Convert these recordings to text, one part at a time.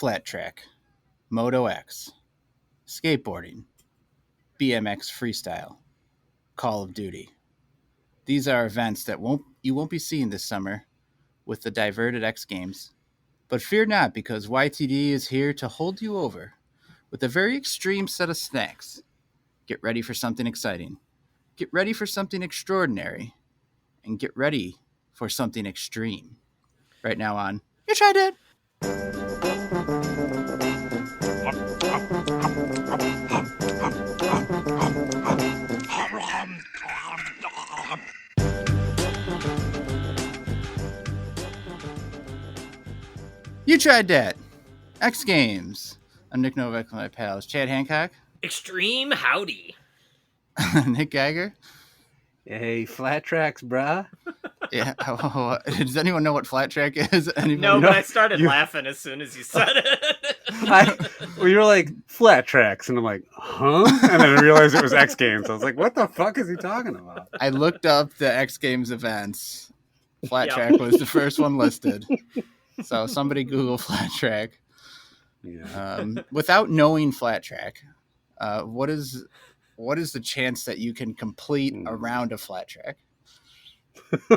flat track, Moto X, skateboarding, BMX freestyle, Call of Duty. These are events that you won't be seeing this summer with the diverted X Games. But fear not, because YTD is here to hold you over with a very extreme set of snacks. Get ready for something exciting. Get ready for something extraordinary. And get ready for something extreme. Right now on You Tried Dat. You Tried Dat. X Games. I'm Nick Novak with my pals Chad Hancock. Extreme howdy. Nick Geiger. Hey, flat tracks, brah. Yeah. Does anyone know what flat track is? Anybody? No, but I started laughing as soon as you said it. You were like, flat tracks. And I'm like, huh? And then I realized it was X Games. I was like, what the fuck is he talking about? I looked up the X Games events. Flat track was the first one listed. So somebody Google flat track. Yeah. Without knowing flat track, what is the chance that you can complete a round of flat track?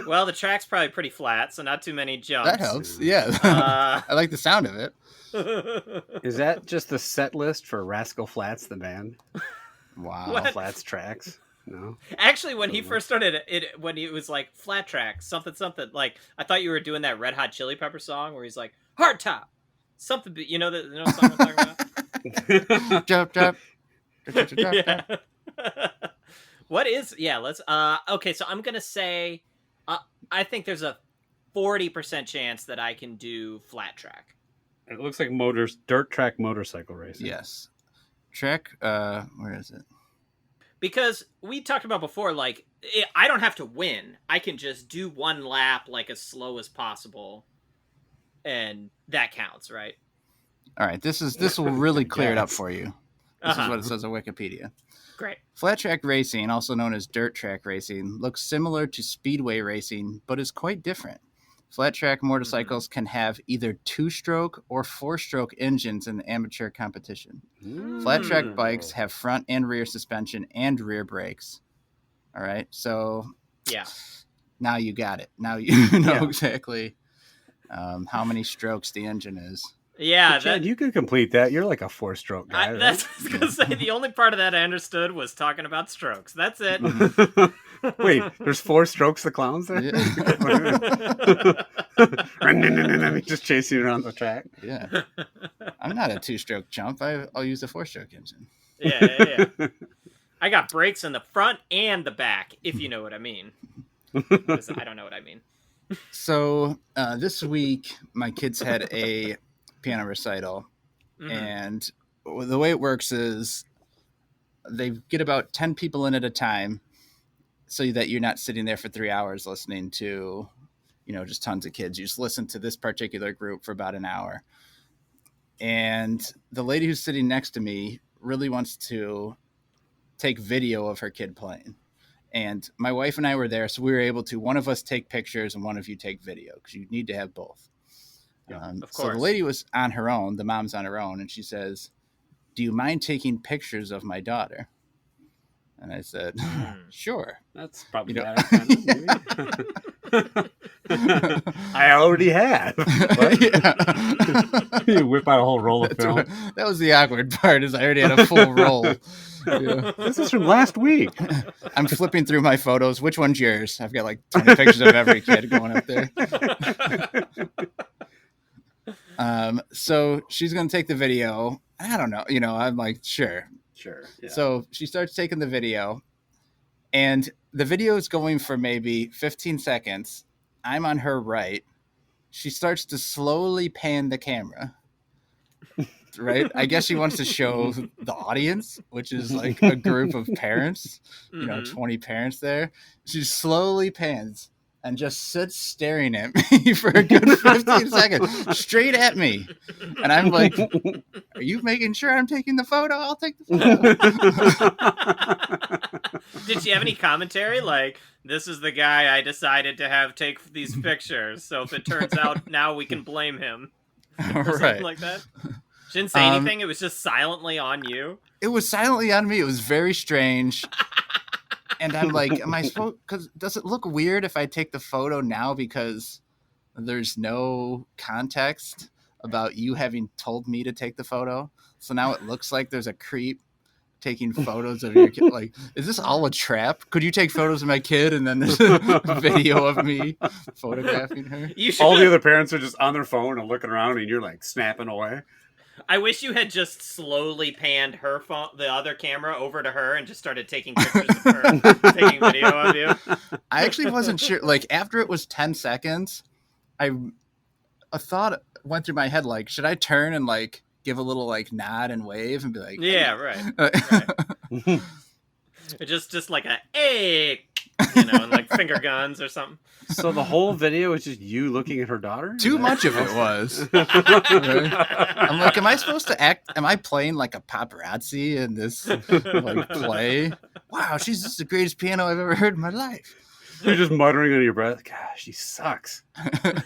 Well, the track's probably pretty flat, so not too many jumps. That helps. Yeah. I like the sound of it. Is that just the set list for Rascal Flatts, the band? Wow. What? Flats tracks? No. Actually, when he first started it, when he was like flat track, something, like I thought you were doing that Red Hot Chili Pepper song where he's like hard top, something. You know the song I'm talking about? Jump. Yeah. What is? Yeah. Let's. Okay. So I'm gonna say, I think there's a 40% chance that I can do flat track. It looks like dirt track motorcycle racing. Yes. Track. Where is it? Because we talked about before, like, I don't have to win. I can just do one lap, like, as slow as possible. And that counts, right? All right. This will really clear it up for you. This is what it says on Wikipedia. Great. Flat track racing, also known as dirt track racing, looks similar to speedway racing, but is quite different. Flat track motorcycles can have either 2-stroke or 4-stroke engines in the amateur competition. Flat track bikes have front and rear suspension and rear brakes. All right. So yeah, now you got it. Now you know exactly how many strokes the engine is. Yeah, Chad, you could complete that. You're like a 4-stroke guy. Right? That's what I was gonna say. The only part of that I understood was talking about strokes. That's it. Wait, there's 4 strokes the clowns there? Yeah. Just chasing around the track. Yeah. I'm not a 2-stroke jump. I'll use a 4-stroke engine. Yeah. I got brakes in the front and the back, if you know what I mean. I don't know what I mean. So this week, my kids had a piano recital, and the way it works is they get about 10 people in at a time, so that you're not sitting there for 3 hours listening to, just tons of kids. You just listen to this particular group for about an hour. And the lady who's sitting next to me really wants to take video of her kid playing. And my wife and I were there, so we were able to, one of us take pictures and one of you take video, because you need to have both. Of course. So the lady was on her own, the mom's on her own, and she says, "Do you mind taking pictures of my daughter?" And I said, "Sure." That's probably better. I already have. You whip out a whole roll of film. That was the awkward part, is I already had a full roll. Yeah. This is from last week. I'm flipping through my photos. Which one's yours? I've got like 20 pictures of every kid going up there. So she's going to take the video. I don't know. I'm like, sure. Yeah. So she starts taking the video, and the video is going for maybe 15 seconds. I'm on her right. She starts to slowly pan the camera. Right? I guess she wants to show the audience, which is like a group of parents, 20 parents there. She slowly pans and just sits staring at me for a good 15 seconds, straight at me. And I'm like, "Are you making sure I'm taking the photo? I'll take the photo." Did she have any commentary? Like, this is the guy I decided to have take these pictures, so if it turns out now we can blame him. or something Right. like that? She didn't say anything. It was just silently on you. It was silently on me. It was very strange. And I'm like, am I supposed? Because does it look weird if I take the photo now because there's no context about you having told me to take the photo? So now it looks like there's a creep taking photos of your kid. Like, is this all a trap? Could you take photos of my kid and then there's a video of me photographing her? All the other parents are just on their phone and looking around, and you're like snapping away. I wish you had just slowly panned her phone, the other camera, over to her and just started taking pictures of her, taking video of you. I actually wasn't sure. Like, after it was 10 seconds, a thought went through my head, like, should I turn and, like, give a little, like, nod and wave and be like, yeah, right. Just like a, hey, and like finger guns or something. So the whole video is just you looking at her daughter? Too much of it was. I'm like, am I supposed to act? Am I playing like a paparazzi in this like play? Wow, she's just the greatest piano I've ever heard in my life. You're just muttering under your breath. Gosh, she sucks.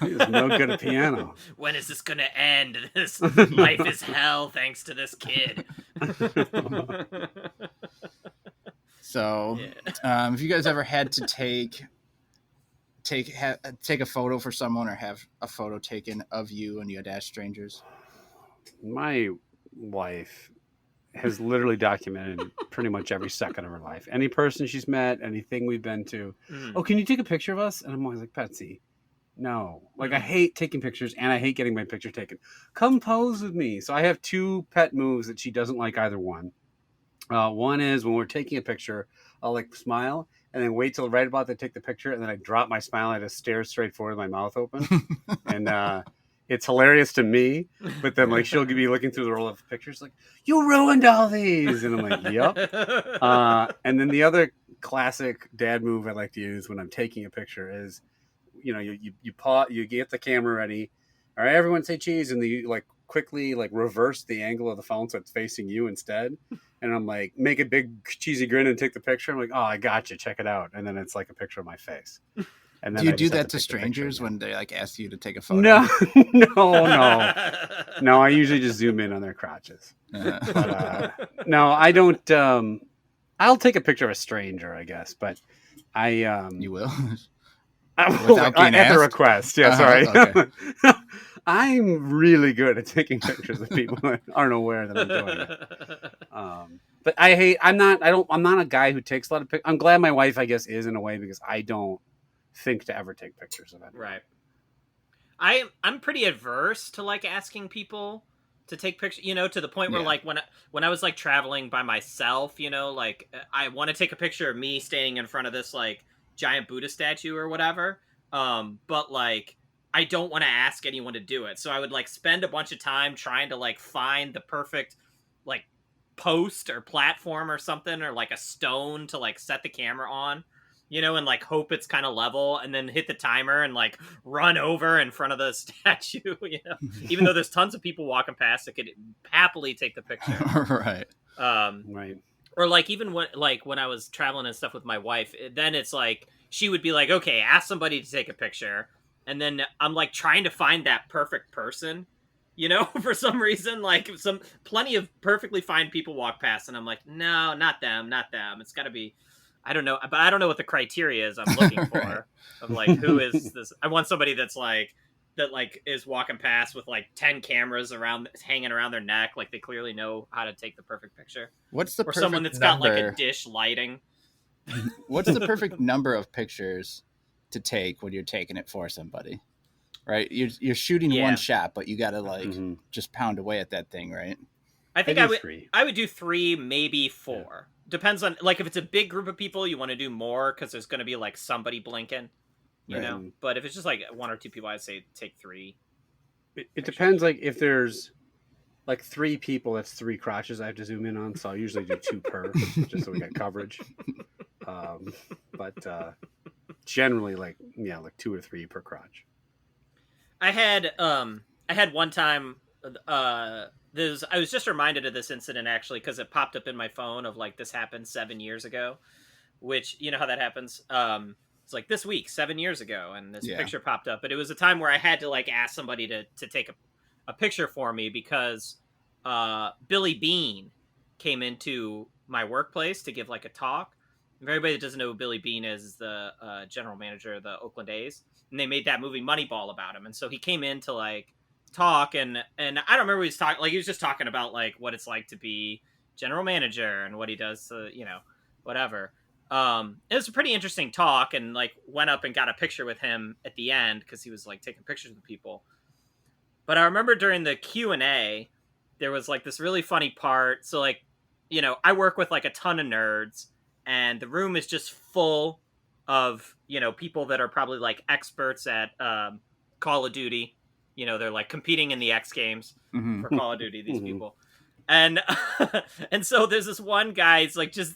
She's no good at piano. When is this gonna end? This life is hell thanks to this kid. So, if you guys ever had to take a photo for someone or have a photo taken of you and you had to ask strangers? My wife has literally documented pretty much every second of her life. Any person she's met, anything we've been to. Oh, can you take a picture of us? And I'm always like, Betsy, no. Like, I hate taking pictures and I hate getting my picture taken. Come pose with me. So I have two pet moves that she doesn't like either one. One is when we're taking a picture, I'll like smile and then wait till right about to take the picture, and then I drop my smile and I just stare straight forward with my mouth open. And it's hilarious to me, but then like she'll be looking through the roll of pictures like, you ruined all these, and I'm like, yep. And then the other classic dad move I like to use when I'm taking a picture is, you pause, you get the camera ready, all right, everyone say cheese, and then you like quickly like reverse the angle of the phone so it's facing you instead. And I'm like, make a big cheesy grin and take the picture. I'm like, oh, I got you. Check it out. And then it's like a picture of my face. And then do you do that to strangers when they like ask you to take a photo? No. I usually just zoom in on their crotches. But, no, I don't. I'll take a picture of a stranger, I guess. But you will. Without being at the request. Yeah, sorry. Okay. I'm really good at taking pictures of people that aren't aware that I'm doing it. But I'm not a guy who takes a lot of pictures. I'm glad my wife, I guess, is in a way, because I don't think to ever take pictures of it. Right. I'm pretty adverse to like asking people to take pictures, to the point where like when I was like traveling by myself, like I want to take a picture of me standing in front of this like giant Buddha statue or whatever. But like, I don't want to ask anyone to do it. So I would like spend a bunch of time trying to like find the perfect like post or platform or something, or like a stone to like set the camera on, and like hope it's kind of level, and then hit the timer and like run over in front of the statue, even though there's tons of people walking past that could happily take the picture. Right. Right. Or like even when I was traveling and stuff with my wife, then it's like she would be like, okay, ask somebody to take a picture. And then I'm like trying to find that perfect person, for some reason, like plenty of perfectly fine people walk past and I'm like, no, not them. It's gotta be, I don't know, but I don't know what the criteria is I'm looking for of like, who is this? I want somebody that is walking past with like 10 cameras hanging around their neck. Like they clearly know how to take the perfect picture. What's the or perfect someone that's number? got like a dish lighting. What's the perfect number of pictures to take when you're taking it for somebody, right? You're shooting one shot, but you got to like just pound away at that thing, right? I think I would do 3, maybe 4. Yeah. Depends on like if it's a big group of people, you want to do more because there's going to be like somebody blinking, you know. But if it's just like 1 or 2 people, I'd say take 3. It depends. Like if there's like 3 people, that's 3 crotches I have to zoom in on. So I usually do 2 per, just so we got coverage. But generally like 2 or 3 per crotch. I had one time I was just reminded of this incident actually because it popped up in my phone of like this happened 7 years ago, which you know how that happens. It's like this week 7 years ago, and this picture popped up, but it was a time where I had to like ask somebody to take a picture for me because Billy Beane came into my workplace to give like a talk. For everybody that doesn't know who Billy Beane is the general manager of the Oakland A's, and they made that movie Moneyball about him. And so he came in to like talk, and I don't remember what he was talking. Like he was just talking about like what it's like to be general manager and what he does, whatever. It was a pretty interesting talk, and like went up and got a picture with him at the end because he was like taking pictures with people. But I remember during the Q&A, there was like this really funny part. So like, I work with like a ton of nerds, and the room is just full of, people that are probably like experts at Call of Duty. They're like competing in the X Games for Call of Duty, these people. And and so there's this one guy, it's like just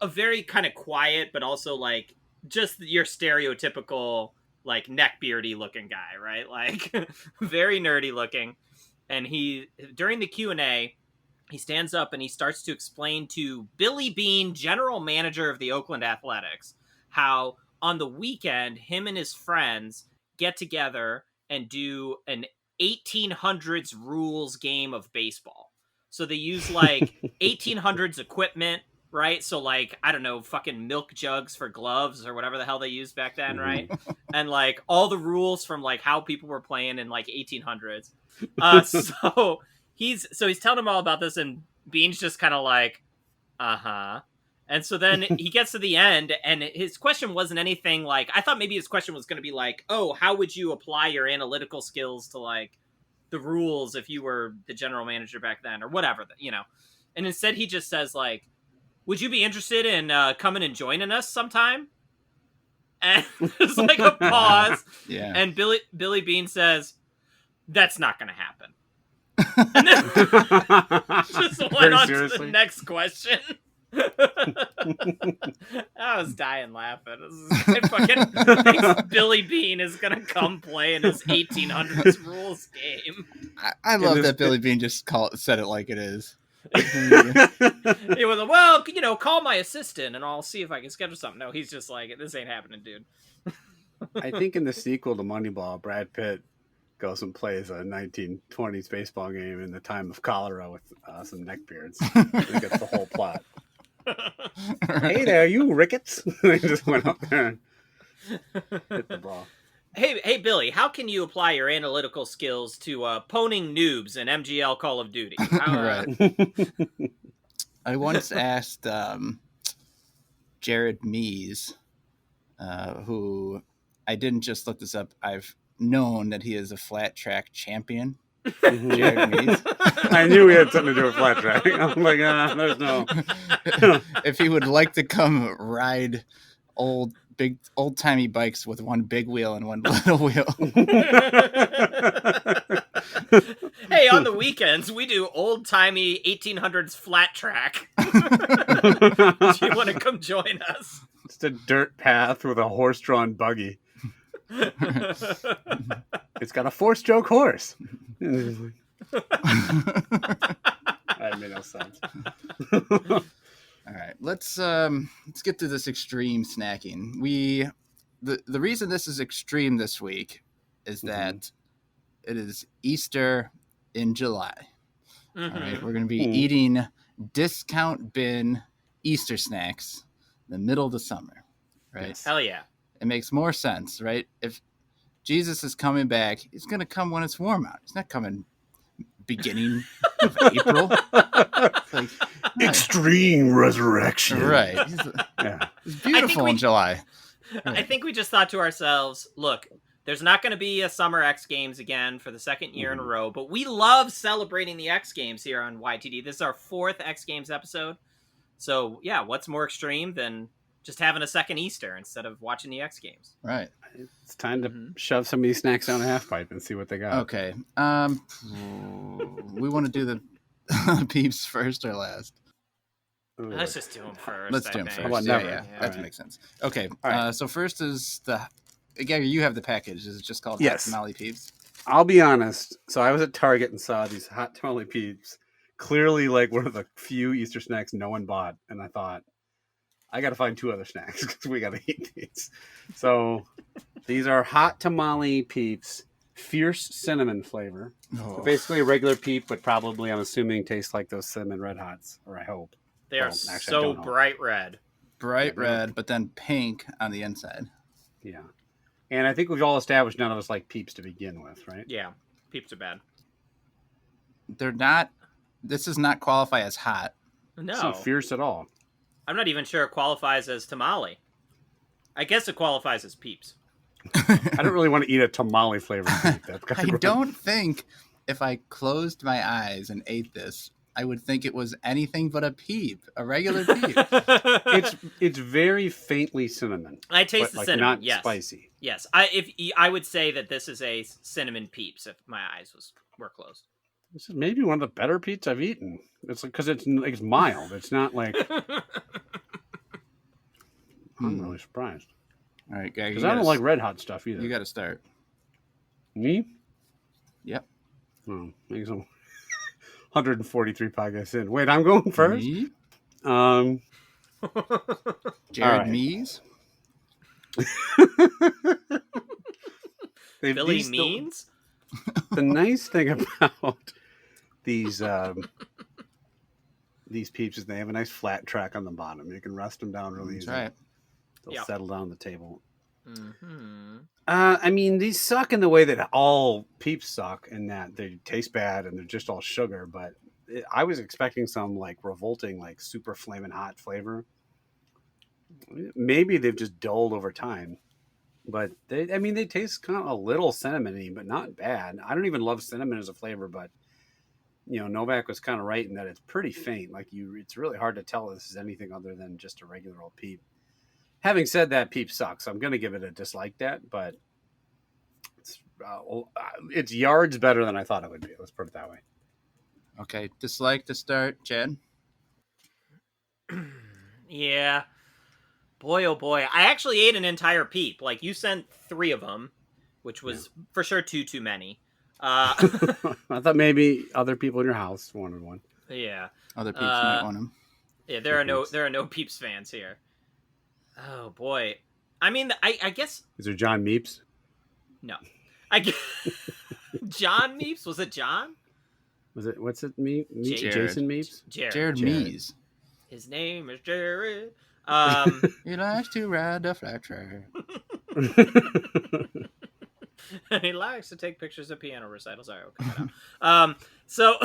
a very kind of quiet, but also like just your stereotypical like neckbeardy looking guy, right? Like very nerdy looking. And he, during the Q&A, he stands up and he starts to explain to Billy Beane, general manager of the Oakland Athletics, how on the weekend, him and his friends get together and do an 1800s rules game of baseball. So they use like 1800s equipment, right? So like, I don't know, fucking milk jugs for gloves or whatever the hell they used back then, right? And like all the rules from like how people were playing in like 1800s. So he's telling him all about this, and Beane's just kind of like, uh-huh. And so then he gets to the end, and his question wasn't anything like, I thought maybe his question was going to be like, oh, how would you apply your analytical skills to like the rules if you were the general manager back then, or whatever, And instead he just says like, would you be interested in coming and joining us sometime? And there's like a pause. Yeah. And Billy Beane says, that's not going to happen. And then just went on to the next question. I was dying laughing. I fucking thinks Billy Beane is gonna come play in his 1800s rules game. I love that Billy Beane just said it like it is. He was like, well, call my assistant and I'll see if I can schedule something. No, he's just like, this ain't happening, dude. I think in the sequel to Moneyball, Brad Pitt goes and plays a 1920s baseball game in the time of cholera with some neckbeards. He gets the whole plot. Hey there, you rickets! They just went up there and hit the ball. Hey, Billy, how can you apply your analytical skills to poning noobs in MGL Call of Duty? Right. I once asked Jared Mees, who I didn't just look this up, I've known that he is a flat track champion. Jared Mees. I knew he had something to do with flat track. I'm like, there's no. If he would like to come ride old-timey bikes with one big wheel and one little wheel. Hey, on the weekends we do old-timey 1800s flat track. Do you want to come join us? It's a dirt path with a horse-drawn buggy. It's got a 4-stroke horse. That made no sense. All right, let's get to this extreme snacking. The reason this is extreme this week is that it is Easter in July. All right, we're going to be eating discount bin Easter snacks in the middle of the summer, right? Yes. Hell yeah. It makes more sense, right? If Jesus is coming back, he's going to come when it's warm out. He's not coming beginning of April. Like, extreme resurrection. Right. It's beautiful in July. Right. I think we just thought to ourselves, look, there's not going to be a Summer X Games again for the second year in a row, but we love celebrating the X Games here on YTD. This is our 4th X Games episode. So, yeah, what's more extreme than just having a second Easter instead of watching the X Games? Right. It's time to shove some of these snacks down a half pipe and see what they got. Okay. We want to do the peeps first or last? Ooh. Let's just do them first. Let's do them first. How about never? Yeah. That makes sense. Okay. Right. So first is Gary, you have the package. Is it just called Hot Tamale Peeps? I'll be honest. So I was at Target and saw these Hot Tamale Peeps. Clearly, like one of the few Easter snacks no one bought, and I thought, I got to find 2 other snacks because we got to eat these. So these are Hot Tamale Peeps fierce cinnamon flavor. Oh. So basically a regular Peep, but probably, I'm assuming, tastes like those cinnamon Red Hots, or I hope. They are actually, I so don't know. bright red. Bright red, but then pink on the inside. Yeah. And I think we've all established none of us like Peeps to begin with, right? Yeah, Peeps are bad. They're not. This does not qualify as hot. No. It's not fierce at all. I'm not even sure it qualifies as tamale. I guess it qualifies as Peeps. I don't really want to eat a tamale flavored Peep. That's I don't think if I closed my eyes and ate this, I would think it was anything but a Peep, a regular Peep. It's very faintly cinnamon. I taste the cinnamon. Not yes, spicy. Yes, I would say that this is a cinnamon Peeps if my eyes were closed. This is maybe one of the better Peeps I've eaten. It's because it's mild. It's not like. I'm really surprised. All right, guys. Because I don't like red hot stuff either. You got to start. Me? Yep. Oh, maybe some 143 podcasts in. Wait, I'm going first. Me? Right. Jared Mees. Billy Means. The nice thing about these Peeps is they have a nice flat track on the bottom. You can rest them down really easy. Right. They'll settle down the table. Mm-hmm. I mean, these suck in the way that all Peeps suck, in that they taste bad and they're just all sugar. But I was expecting some like revolting, like super flaming hot flavor. Maybe they've just dulled over time. But they taste kind of a little cinnamony, but not bad. I don't even love cinnamon as a flavor, but Novak was kind of right in that it's pretty faint. Like it's really hard to tell this is anything other than just a regular old Peep. Having said that, Peep sucks. I'm going to give it a dislike that, but it's yards better than I thought it would be. Let's put it that way. Okay, dislike to start, Chad. Yeah. Boy, oh boy. I actually ate an entire Peep. Like, you sent 3 of them, which was for sure too many. I thought maybe other people in your house wanted one. Yeah. Other Peeps might want them. Yeah, there are no Peeps fans here. Oh boy. I mean, I guess. Is there John Meeps? No. I guess... John Meeps? Was it John? Was it? What's it? Jason Meeps? Jared Mees. His name is Jared. He likes to ride the flat track. And he likes to take pictures of piano recitals. Sorry, so.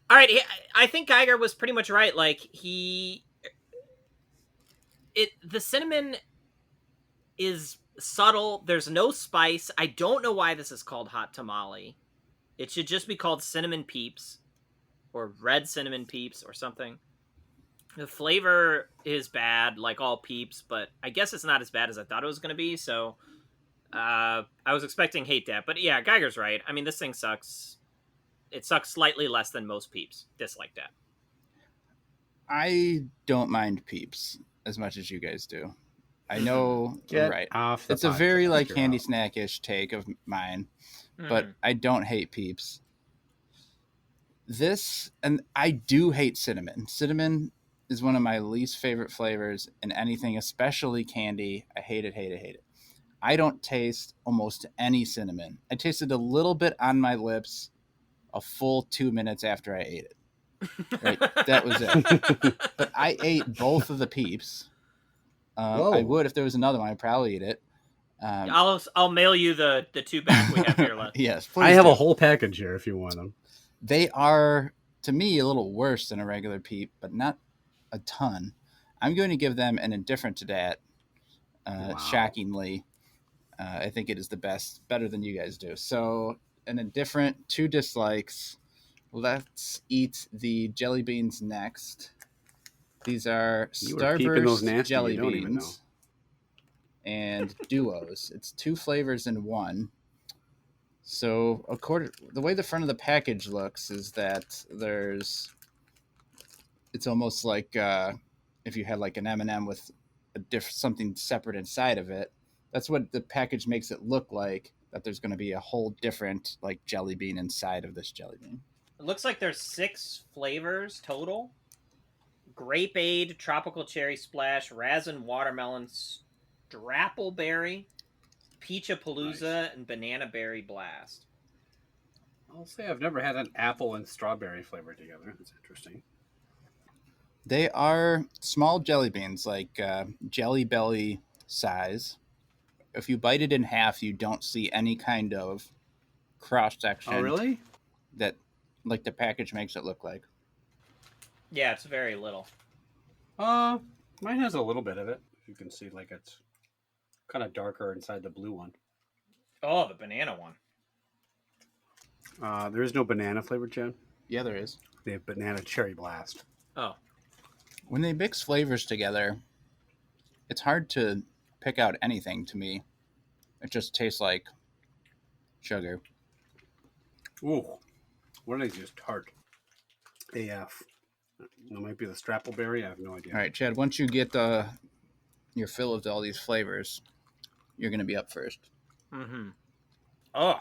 All right, I think Geiger was pretty much right. Like the cinnamon is subtle. There's no spice. I don't know why this is called hot tamale. It should just be called cinnamon Peeps or red cinnamon Peeps or something. The flavor is bad, like all Peeps, but I guess it's not as bad as I thought it was going to be. So I was expecting hate that, but yeah, Geiger's right. I mean, this thing sucks. It sucks slightly less than most Peeps. Dislike that. I don't mind Peeps as much as you guys do. I know, right? It's a very like candy snack-ish take of mine, but I don't hate Peeps. This, and I do hate cinnamon. Cinnamon is one of my least favorite flavors in anything, especially candy. I hate it. I don't taste almost any cinnamon. I tasted a little bit on my lips a full 2 minutes after I ate it. Right? That was it. But I ate both of the Peeps. I would if there was another one. I'd probably eat it. I'll mail you the 2 back we have here left. Yes, I have a whole package here if you want them. They are, to me, a little worse than a regular Peep, but not a ton. I'm going to give them an indifferent to that. Shockingly, I think it is better than you guys do. So an indifferent, 2 dislikes. Let's eat the jelly beans next. These are Starburst Jellybeans and Duos. It's 2 flavors in one. So the way the front of the package looks is that it's almost like if you had like an M&M with something separate inside of it. That's what the package makes it look like, that there's going to be a whole different like jelly bean inside of this jelly bean. It looks like there's 6 flavors total. Grapeade, tropical cherry splash, raisin watermelon, strappleberry, Peach-a-Palooza and Banana Berry Blast. I'll say I've never had an apple and strawberry flavor together. That's interesting. They are small jelly beans, like Jelly Belly size. If you bite it in half, you don't see any kind of cross section. Oh, really? That, like the package makes it look like. Yeah, it's very little. Mine has a little bit of it. You can see, like, it's kind of darker inside the blue one. Oh, the banana one. There is no banana flavor, Chad. Yeah, there is. They have banana cherry blast. Oh. When they mix flavors together, it's hard to pick out anything to me. It just tastes like sugar. Ooh. What are these? Just tart. AF. That might be the Strappleberry. I have no idea. All right, Chad, once you get your fill of all these flavors, you're going to be up first. Mm-hmm. Oh.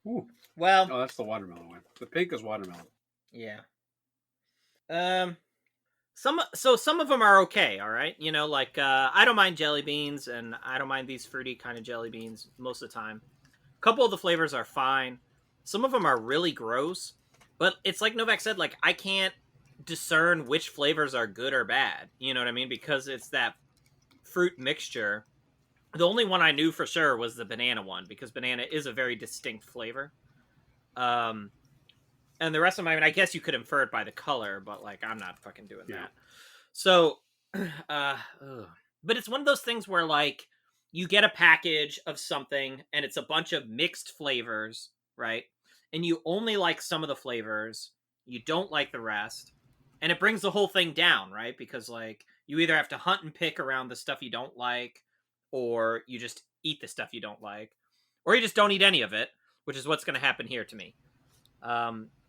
Ooh. Well. Oh, that's the watermelon one. The pink is watermelon. Yeah. Some of them are okay, all right? You know, like, I don't mind jelly beans, and I don't mind these fruity kind of jelly beans most of the time. A couple of the flavors are fine. Some of them are really gross, but it's like Novak said, like, I can't discern which flavors are good or bad. You know what I mean? Because it's that fruit mixture. The only one I knew for sure was the banana one, because banana is a very distinct flavor. And the rest of them, I mean, I guess you could infer it by the color, but, like, I'm not fucking doing that. So, but it's one of those things where, like, you get a package of something and it's a bunch of mixed flavors, right? And you only like some of the flavors, you don't like the rest, and it brings the whole thing down, right? Because, like, you either have to hunt and pick around the stuff you don't like, or you just eat the stuff you don't like, or you just don't eat any of it, which is what's going to happen here to me.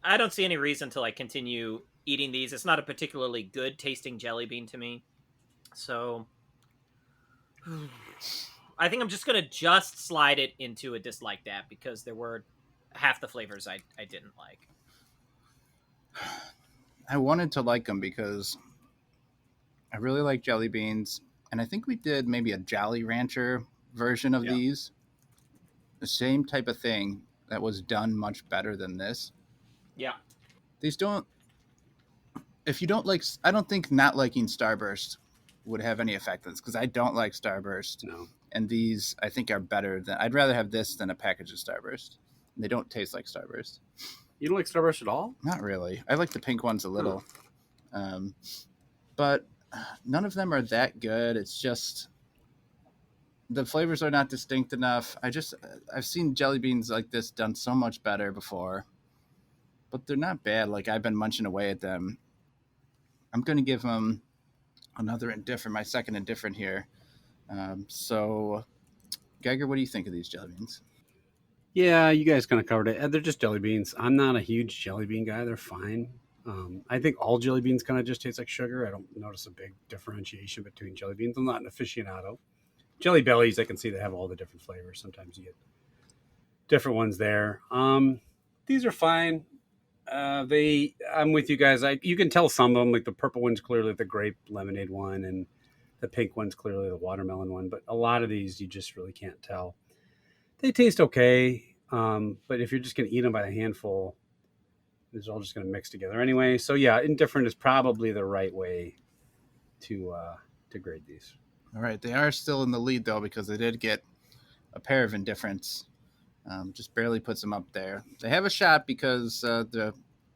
I don't see any reason to, like, continue eating these. It's not a particularly good tasting jelly bean to me. So I think I'm just going to slide it into a dislike that, because there were half the flavors I didn't like. I wanted to like them because I really like jelly beans. And I think we did maybe a Jolly Rancher version of these. The same type of thing that was done much better than this. Yeah. These don't... If you don't like... I don't think not liking Starburst would have any effect on this, because I don't like Starburst. No. And these, I think, are better than... I'd rather have this than a package of Starburst. They don't taste like Starburst. You don't like Starburst at all? Not really. I like the pink ones a little. But none of them are that good. It's just... The flavors are not distinct enough. I've seen jelly beans like this done so much better before. But they're not bad. Like, I've been munching away at them. I'm going to give them another indifferent, my second indifferent here. So, Geiger, what do you think of these jelly beans? Yeah, you guys kind of covered it. They're just jelly beans. I'm not a huge jelly bean guy. They're fine. I think all jelly beans kind of just taste like sugar. I don't notice a big differentiation between jelly beans. I'm not an aficionado. Jelly Bellies, I can see they have all the different flavors. Sometimes you get different ones there. These are fine. I'm with you guys. You can tell some of them, like the purple one's clearly the grape lemonade one, and the pink one's clearly the watermelon one. But a lot of these, you just really can't tell. They taste okay, but if you're just going to eat them by the handful, it's all just going to mix together anyway. So yeah, indifferent is probably the right way to grade these. All right, they are still in the lead, though, because they did get a pair of indifferents. Just barely puts them up there. They have a shot because the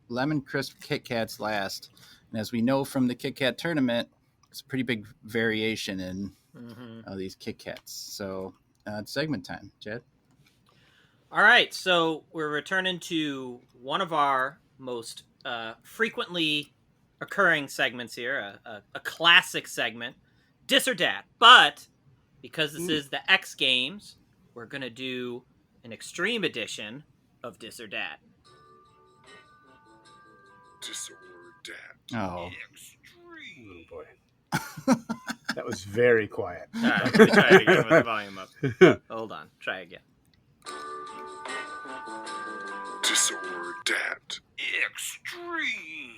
Lemon Crisp Kit Kats last. And as we know from the Kit Kat tournament, it's a pretty big variation in these Kit Kats. So it's segment time, Jed. All right, so we're returning to one of our most frequently occurring segments here, a classic segment, Dis or Dat. But because this is the X Games, we're going to do an extreme edition of Dis or Dat. Dis or Dat. Oh. Extreme. Oh boy. That was very quiet. All right, let me try it again with the volume up. Hold on, try again. Dis or Dat. Extreme.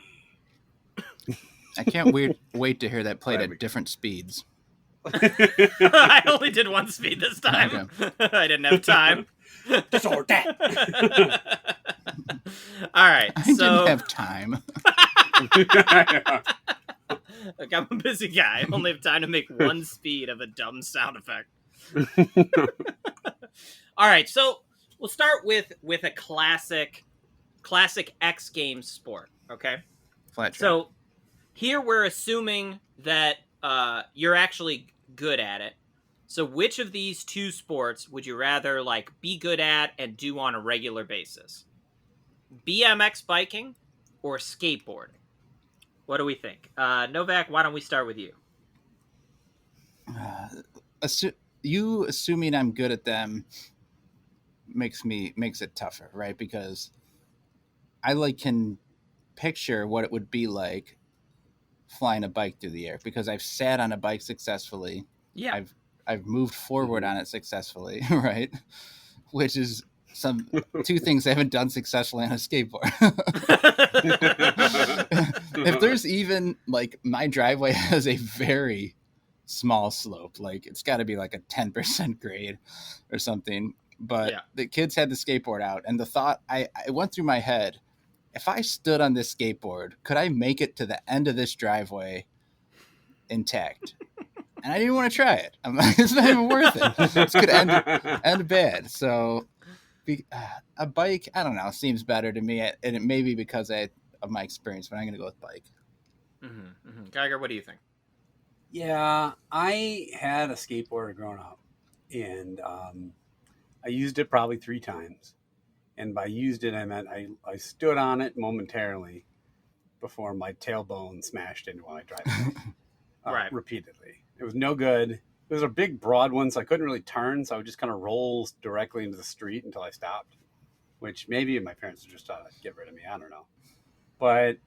I can't wait to hear that played at different speeds. I only did one speed this time. I didn't have time. Disorder that. All right, I so didn't have time. Look, I'm a busy guy. I only have time to make one speed of a dumb sound effect. All right, so we'll start with a classic X Games sport. Okay, Flat track. so here we're assuming that you're actually good at it. So which of these two sports would you rather like be good at and do on a regular basis? BMX biking or skateboarding? What do we think? Novak, why don't we start with you? You assuming I'm good at them makes it tougher, right? Because I can picture what it would be like flying a bike through the air, because I've sat on a bike successfully. Yeah. I've moved forward on it successfully, right? Which is two things I haven't done successfully on a skateboard. If there's even like, my driveway has a very small slope, like it's got to be like a 10% grade or something. But the kids had the skateboard out, and the thought I went through my head: if I stood on this skateboard, could I make it to the end of this driveway intact? And I didn't want to try it. I'm like, it's not even worth it. This could end bad. So a bike, I don't know, seems better to me. And it may be because of my experience, but I'm going to go with bike. Geiger, what do you think? Yeah, I had a skateboard growing up, and I used it probably 3 times. And by used it, I meant I stood on it momentarily before my tailbone smashed into my driveway. Right. Repeatedly. It was no good. It was a big, broad one, so I couldn't really turn, so I would just kind of roll directly into the street until I stopped, which maybe my parents would just get rid of me. I don't know. But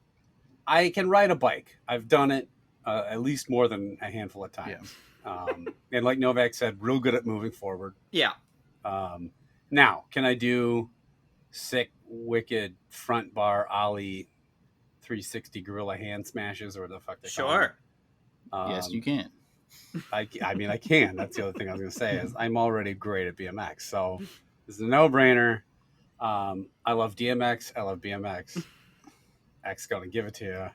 I can ride a bike. I've done it at least more than a handful of times. Yeah. And like Novak said, real good at moving forward. Yeah. Now, can I do sick, wicked front bar ollie 360 gorilla hand smashes, or the fuck they call them? Sure. Yes, you can. I mean, I can. That's the other thing I was going to say is I'm already great at BMX. So it's a no-brainer. I love DMX. I love BMX. X going to give it to you.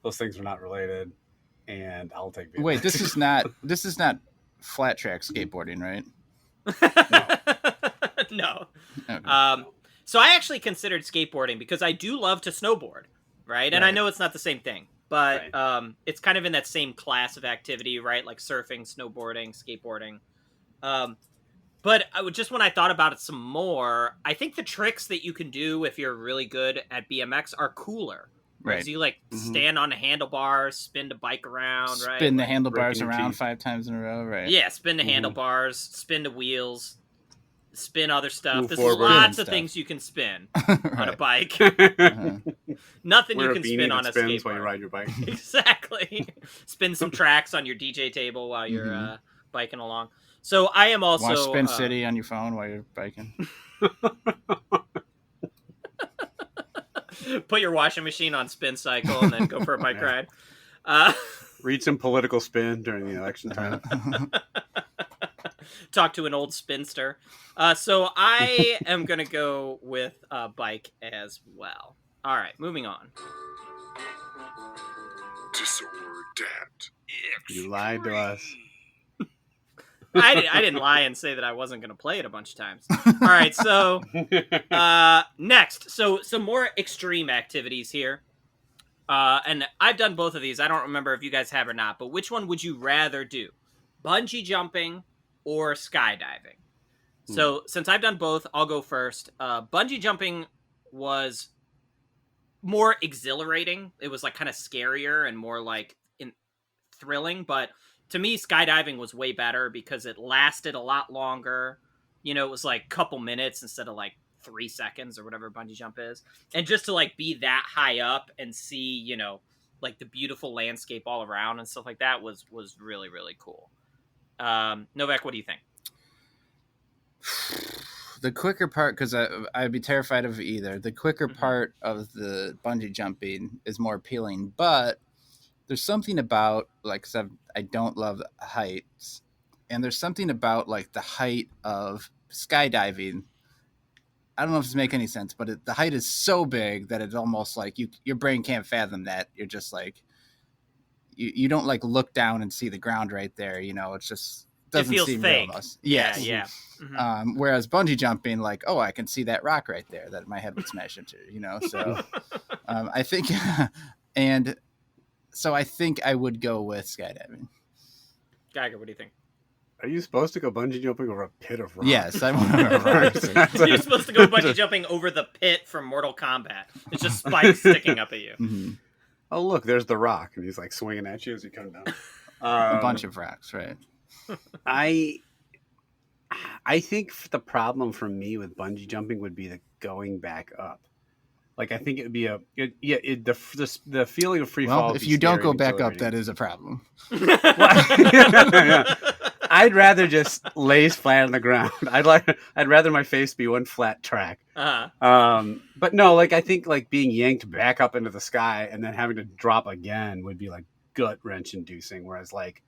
Those things are not related, and I'll take BMX. Wait, this is not flat track skateboarding, right? No. Okay. So I actually considered skateboarding because I do love to snowboard, right? And I know it's not the same thing, but it's kind of in that same class of activity, right? Like surfing, snowboarding, skateboarding. But just when I thought about it some more, I think the tricks that you can do if you're really good at BMX are cooler. Right. So you stand on the handlebars, spin the bike around, right? Spin the handlebars around 5 times in a row, right? Yeah, spin the handlebars, spin the wheels, spin other stuff. There's forward. lots of things you can spin on a bike. Nothing you can spin on a skateboard while you ride your bike. Exactly. Spin some tracks on your DJ table while you're biking along. So I am also... Want to spin City on your phone while you're biking? Put your washing machine on spin cycle and then go for a bike ride. Read some political spin during the election time. Talk to an old spinster. So I am going to go with bike as well. All right, moving on. Disorder Dat. You lied to us. I didn't lie and say that I wasn't going to play it a bunch of times. All right, so next. So some more extreme activities here. And I've done both of these. I don't remember if you guys have or not, but which one would you rather do? Bungee jumping or skydiving? So since I've done both, I'll go first. Bungee jumping was more exhilarating. It was like kind of scarier and more like thrilling, but to me, skydiving was way better because it lasted a lot longer. You know, it was like a couple minutes instead of like 3 seconds or whatever bungee jump is. And just to like be that high up and see, you know, like the beautiful landscape all around and stuff like that was really, really cool. Novak, what do you think? The quicker part, because I'd be terrified of either. The quicker part of the bungee jumping is more appealing, but there's something about like 'cause I don't love heights, and there's something about like the height of skydiving. I don't know if this makes any sense, but the height is so big that it's almost like your brain can't fathom that. You're just like you don't like look down and see the ground right there. It's just doesn't feels seem fake. real almost. Yes. Yeah. Mm-hmm. Whereas bungee jumping, like, oh, I can see that rock right there that my head would smash into. So I think, and so I think I would go with skydiving. Geiger, what do you think? Are you supposed to go bungee jumping over a pit of rocks? Yes, I want to rocks. You're supposed to go bungee jumping over the pit from Mortal Kombat. It's just spikes sticking up at you. Mm-hmm. Oh, look, there's the rock, and he's like swinging at you as you come down. A bunch of rocks, right? I think the problem for me with bungee jumping would be the going back up. Like, I think it would be the feeling of free fall. Well, if you don't go back up, that is a problem. I'd rather just lays flat on the ground. I'd rather my face be one flat track. Uh-huh. But no, like I think like being yanked back up into the sky and then having to drop again would be like gut wrench inducing. Whereas like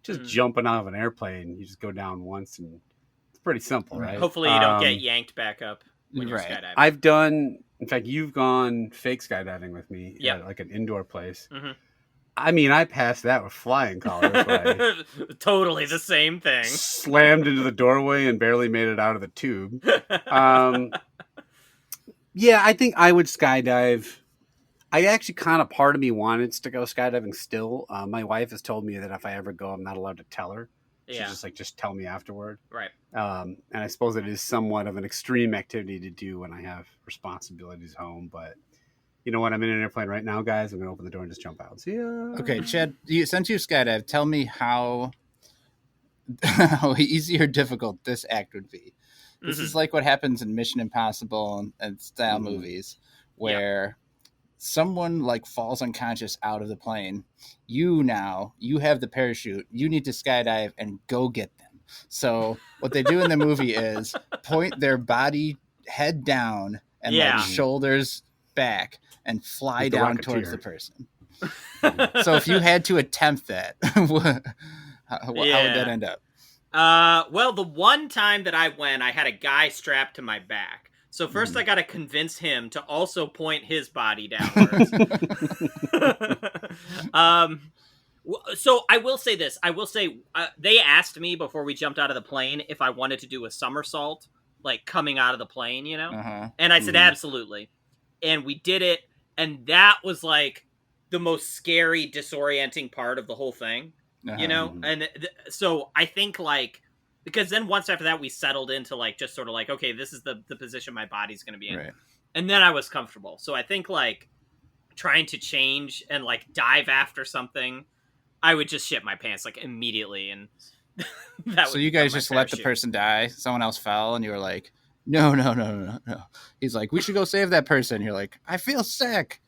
just jumping out of an airplane, you just go down once and it's pretty simple, right? Hopefully you don't get yanked back up when you're right. skydiving. In fact, you've gone fake skydiving with me Yep. at like an indoor place. Mm-hmm. I mean, I passed that with flying colors. Totally the same thing. Slammed into the doorway and barely made it out of the tube. Yeah, I think I would skydive. I actually kind of part of me wanted to go skydiving still. My wife has told me that if I ever go, I'm not allowed to tell her. Yeah. She's just tell me afterward. Right. And I suppose it is somewhat of an extreme activity to do when I have responsibilities home. But you know what? I'm in an airplane right now, guys. I'm going to open the door and just jump out. See ya. Okay, Chad, since you skydive, tell me how easy or difficult this act would be. This is like what happens in Mission Impossible and style movies where someone like falls unconscious out of the plane. You have the parachute. You need to skydive and go get them. So what they do in the movie is point their body head down and like shoulders back and fly like down towards the person. So if you had to attempt that, how would that end up? Well, the one time that I went, I had a guy strapped to my back. So first I got to convince him to also point his body downwards. So I will say this. They asked me before we jumped out of the plane if I wanted to do a somersault, like coming out of the plane, And I said, absolutely. And we did it. And that was like the most scary, disorienting part of the whole thing, And so I think like, because then once after that, we settled into like, just sort of like, okay, this is the position my body's going to be in. Right. And then I was comfortable. So I think like trying to change and like dive after something, I would just shit my pants like immediately. And so you guys just let the person die. Someone else fell and you were like, no. He's like, we should go save that person. You're like, I feel sick.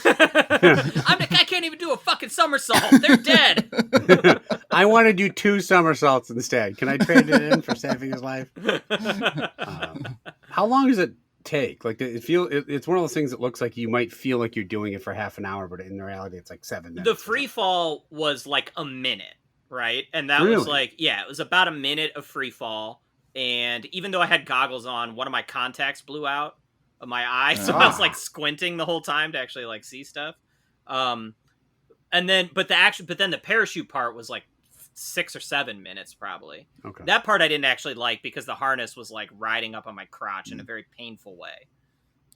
I can't even do a fucking somersault. They're dead. I want to do 2 somersaults instead. Can I trade it in for saving his life? How long does it take? Like, it's one of those things that looks like you might feel like you're doing it for half an hour, but in reality, it's like 7 minutes. The free fall was like a minute, right? And that was like, it was about a minute of free fall. And even though I had goggles on, one of my contacts blew out of my eye, so I was like squinting the whole time to actually like see stuff. And then, but then the parachute part was like 6 or 7 minutes probably. Okay. That part I didn't actually like because the harness was like riding up on my crotch in a very painful way.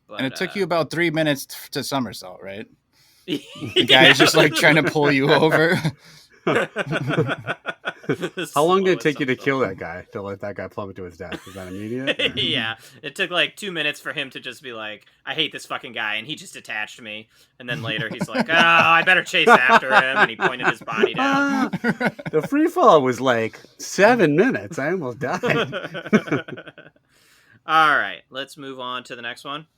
But, and it took you about 3 minutes to somersault, right? The guy is just like trying to pull you over. How long did it take you to kill that guy, to let that guy plummet to his death? Was that immediate? Yeah. It took like 2 minutes for him to just be like, I hate this fucking guy. And he just attached me. And then later he's like, I better chase after him. And he pointed his body down. The free fall was like 7 minutes. I almost died. All right. Let's move on to the next one.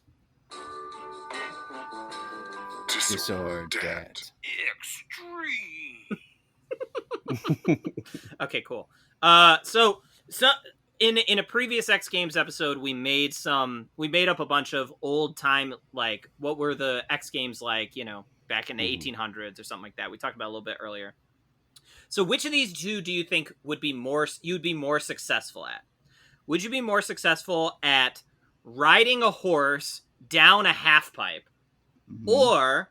Disordered Dat. Extreme. Okay, cool. So in a previous X Games episode, we made up a bunch of old time, like, what were the X Games like, back in the 1800s or something like that. We talked about it a little bit earlier. So which of these two do you think you'd be more successful at? Would you be more successful at riding a horse down a half pipe, or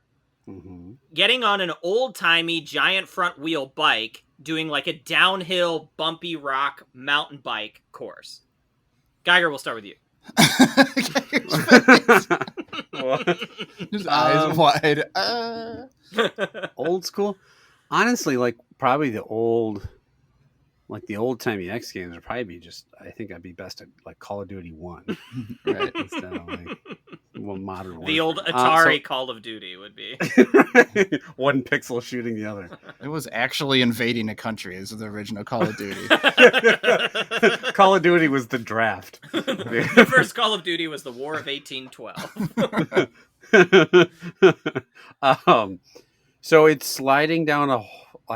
getting on an old-timey giant front wheel bike doing like a downhill bumpy rock mountain bike course? Geiger, we'll start with you. His eyes wide. Old school. Honestly, like probably the old timey X Games would probably be just. I think I'd be best at like Call of Duty 1, Right? instead of like modern warfare. The old Atari Call of Duty would be one pixel shooting the other. It was actually invading a country. Is the original Call of Duty. Call of Duty was the draft. The first Call of Duty was the War of 1812. So it's sliding down a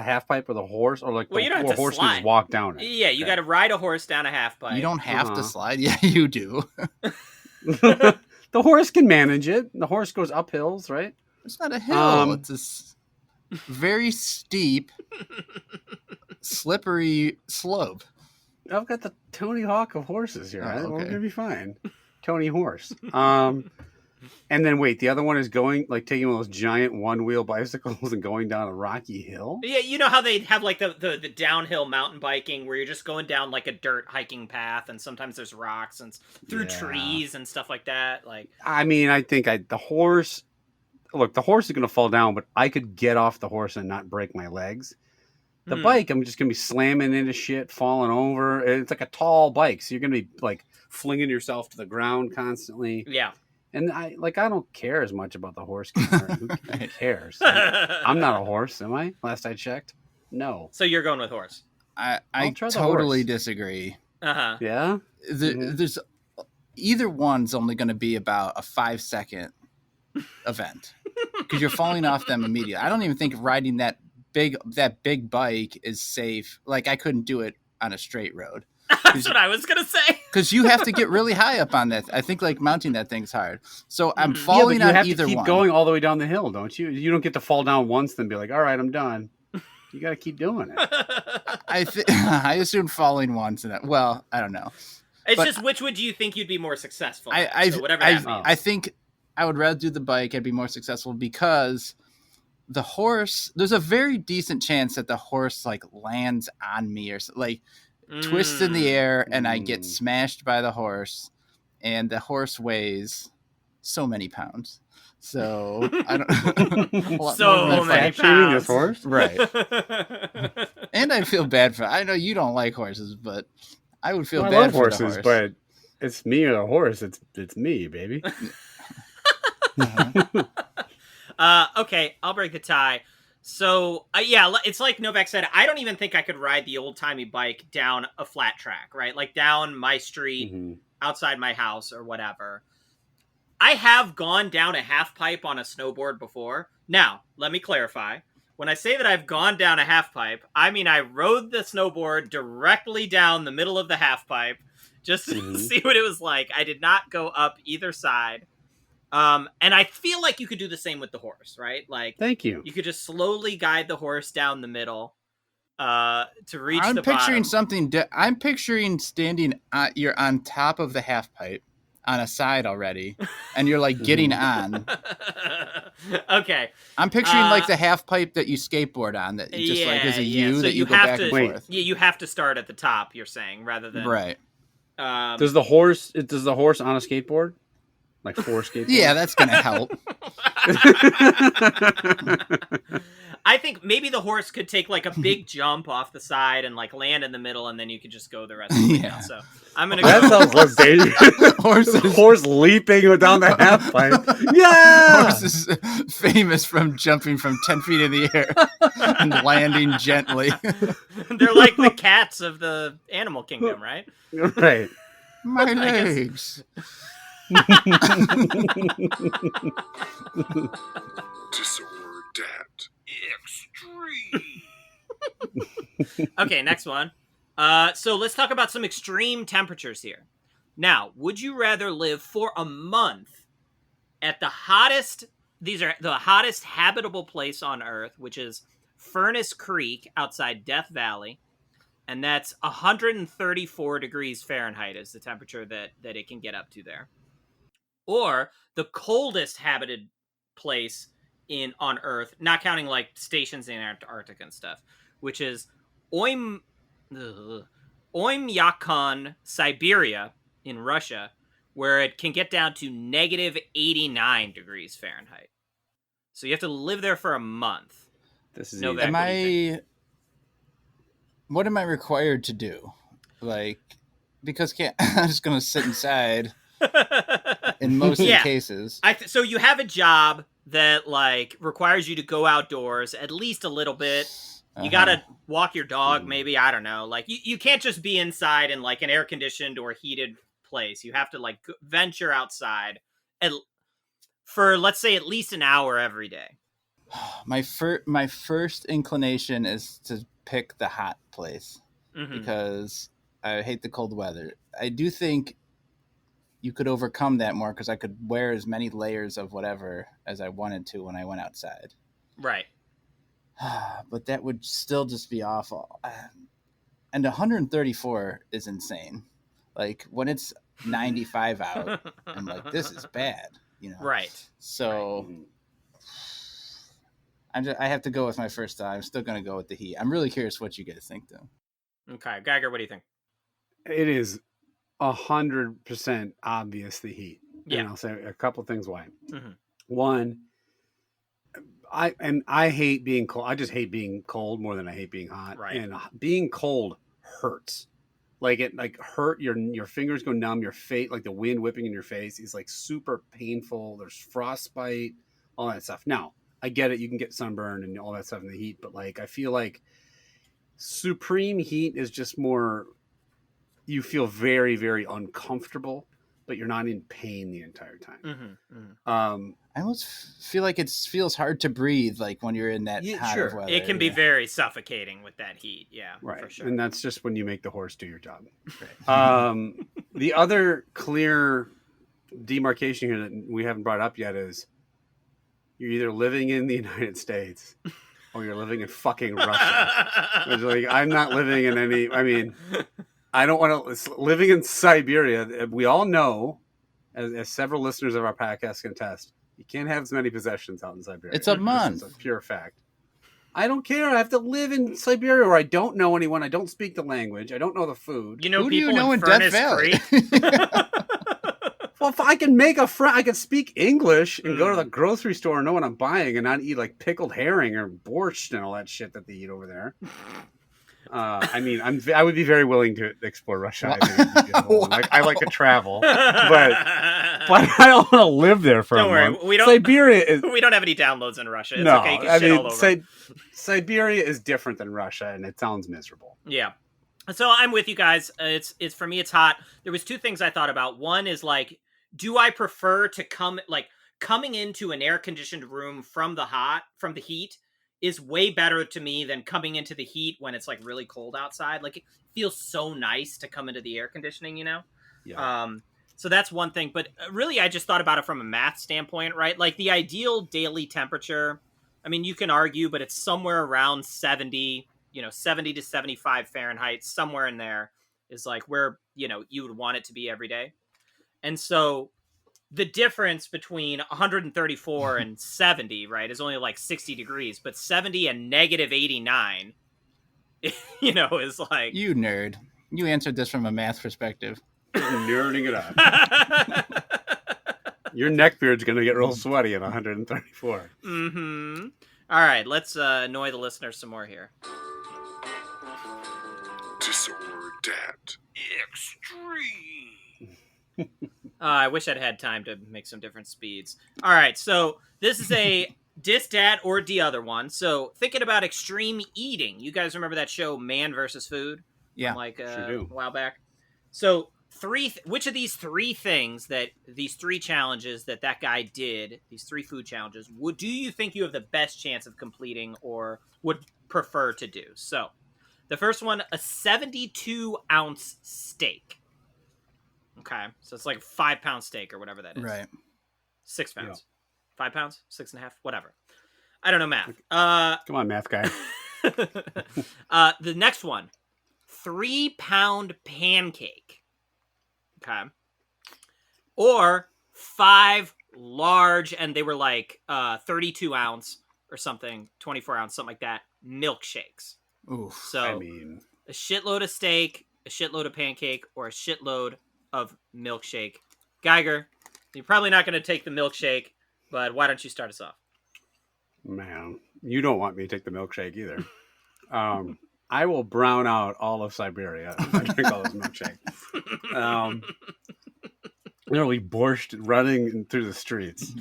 half pipe with a horse, or like you don't have to horse slide. can just walk down it. Yeah, you got to ride a horse down a half pipe. You don't have to slide. Yeah, you do. The horse can manage it. The horse goes up hills, right? It's not a hill. It's a very steep, slippery slope. I've got the Tony Hawk of horses here. Oh, We're okay. gonna be fine. Tony Horse. And then wait, the other one is going like taking one of those giant one-wheel bicycles and going down a rocky hill. Yeah, you know how they have like the downhill mountain biking where you're just going down like a dirt hiking path, and sometimes there's rocks and through trees and stuff like that. Like, I mean, I think the horse. Look, the horse is gonna fall down, but I could get off the horse and not break my legs. The bike, I'm just gonna be slamming into shit, falling over. It's like a tall bike, so you're gonna be like flinging yourself to the ground constantly. yeah. And I don't care as much about the horse. Who cares? I'm not a horse, am I? Last I checked, no. So you're going with horse. I try the totally horse. disagree. Uh-huh. Yeah. There's either one's only going to be about a 5-second event because you're falling off them immediately. I don't even think riding that big bike is safe. Like I couldn't do it on a straight road. That's what I was gonna say. Because you have to get really high up on that. I think like mounting that thing's hard. So I'm falling but you on have either to keep one. going all the way down the hill, don't you? You don't get to fall down once, then be like, all right, I'm done. You got to keep doing it. I assume falling once, and well, I don't know. It's But just which would you think you'd be more successful at? So whatever that means. I think I would rather do the bike. I'd be more successful because the horse. There's a very decent chance that the horse like lands on me or like twists in the air, and I get smashed by the horse. And the horse weighs so many pounds. So I don't. So many Shaming pounds. this horse, right? And I feel bad for. I know you don't like horses, but I would feel I bad love for horses, the horse. but it's me or the horse. It's me, baby. Okay, I'll break the tie. So, yeah, it's like Novak said, I don't even think I could ride the old-timey bike down a flat track, right? Like down my street, outside my house, or whatever. I have gone down a half pipe on a snowboard before. Now, let me clarify. When I say that I've gone down a half pipe, I mean I rode the snowboard directly down the middle of the half pipe just to see what it was like. I did not go up either side. And I feel like you could do the same with the horse, right? Like, thank you. You could just slowly guide the horse down the middle to reach I'm the picturing bottom. something. I'm picturing standing. You're on top of the half pipe on a side already, and you're like getting on. Okay. I'm picturing like the half pipe that you skateboard on. That just like is a U so that you go have back to, and forth. Yeah, you have to start at the top. You're saying rather than Right. Does the horse on a skateboard? Like 4 skateboards? Yeah, that's gonna help. I think maybe the horse could take like a big jump off the side and like land in the middle, and then you could just go the rest of the way down. So I'm gonna That go. sounds less dangerous. Horse leaping down the half pipe. Yeah! Horse is famous from jumping from 10 feet in the air and landing gently. They're like the cats of the animal kingdom, right? Right. My legs. Disorder Dat. Extreme. Okay, next one. So let's talk about some extreme temperatures here. Now, would you rather live for a month at the hottest these are the hottest habitable place on Earth, which is Furnace Creek outside Death Valley. And that's 134 degrees Fahrenheit is the temperature that it can get up to there. Or the coldest habited place on Earth, not counting like stations in Antarctica and stuff, which is Oymyakon, Siberia in Russia, where it can get down to negative 89 degrees Fahrenheit. So you have to live there for a month. This is Novak, what am I required to do? Like, because I'm just going to sit inside in most of the cases. So you have a job that like requires you to go outdoors at least a little bit. You gotta walk your dog, maybe. I don't know. Like you can't just be inside in like an air conditioned or heated place. You have to like venture outside for let's say at least an hour every day. My first inclination is to pick the hot place because I hate the cold weather. I do think you could overcome that more because I could wear as many layers of whatever as I wanted to when I went outside. Right. But that would still just be awful. And 134 is insane. Like when it's 95 out, I'm like, this is bad, you know? Right. So I have to go with my first thought. I'm still going to go with the heat. I'm really curious what you guys think, though. Okay. Geiger, what do you think? It is 100% obvious the heat. Yeah. And I'll say a couple things why. Mm-hmm. One, I hate being cold. I just hate being cold more than I hate being hot. Right. And being cold hurts. Like it hurt your fingers go numb, your face, like the wind whipping in your face is like super painful. There's frostbite, all that stuff. Now, I get it. You can get sunburned and all that stuff in the heat, but like I feel like supreme heat is just more. You feel very, very uncomfortable, but you're not in pain the entire time. I almost feel like it feels hard to breathe, like when you're in that hot of weather. It can be very suffocating with that heat. Yeah, right. For sure. And that's just when you make the horse do your job. Right. The other clear demarcation here that we haven't brought up yet is you're either living in the United States or you're living in fucking Russia. It's like, I'm not living in any. I mean. I don't want to living in Siberia. We all know, as several listeners of our podcast can attest, you can't have as many possessions out in Siberia. It's a month. It's a pure fact. I don't care. I have to live in Siberia where I don't know anyone. I don't speak the language. I don't know the food. You know, who people do you know in Furnace Death Valley? Well, if I can make a friend, I can speak English and go to the grocery store and know what I'm buying and not eat like pickled herring or borscht and all that shit that they eat over there. I mean, I would be very willing to explore Russia. I like to travel, but I don't want to live there for a month. We don't. Siberia is. We don't have any downloads in Russia. It's no, okay. You can shit all over. Siberia is different than Russia, and it sounds miserable. Yeah. So I'm with you guys. It's for me. It's hot. There was two things I thought about. One is like, do I prefer to coming into an air conditioned room from the heat? Is way better to me than coming into the heat when it's like really cold outside. Like it feels so nice to come into the air conditioning, you know? Yeah. So that's one thing, but really I just thought about it from a math standpoint, right? Like the ideal daily temperature, I mean, you can argue, but it's somewhere around 70 to 75 Fahrenheit, somewhere in there is like where, you would want it to be every day. And so the difference between 134 and 70, right, is only like 60 degrees, but 70 and negative 89, is like... You nerd. You answered this from a math perspective. Nerding it up. Your neckbeard's going to get real sweaty at 134. Mm-hmm. All right, let's annoy the listeners some more here. Disorder Dat. Extreme. I wish I'd had time to make some different speeds. All right, so this is a dis dat or the other one. So thinking about extreme eating, you guys remember that show Man vs. Food? Yeah, sure do. A while back. So which of these three things these three challenges that guy did, these three food challenges, do you think you have the best chance of completing or would prefer to do? So the first one, a 72-ounce steak. Okay, so it's like a 5-pound steak or whatever that is. Right. 6 pounds. 5 pounds, 6.5, whatever. I don't know math. Come on, math guy. The next one, 3-pound pancake. Okay. Or 5 large, and they were like 32 ounce or something, 24 ounce, something like that, milkshakes. Oof. So I mean, a shitload of steak, a shitload of pancake, or a shitload of milkshake. Geiger, you're probably not going to take the milkshake, but why don't you start us off? man, you don't want me to take the milkshake either. I will brown out all of Siberia if I drink all this milkshake. Literally borscht running through the streets.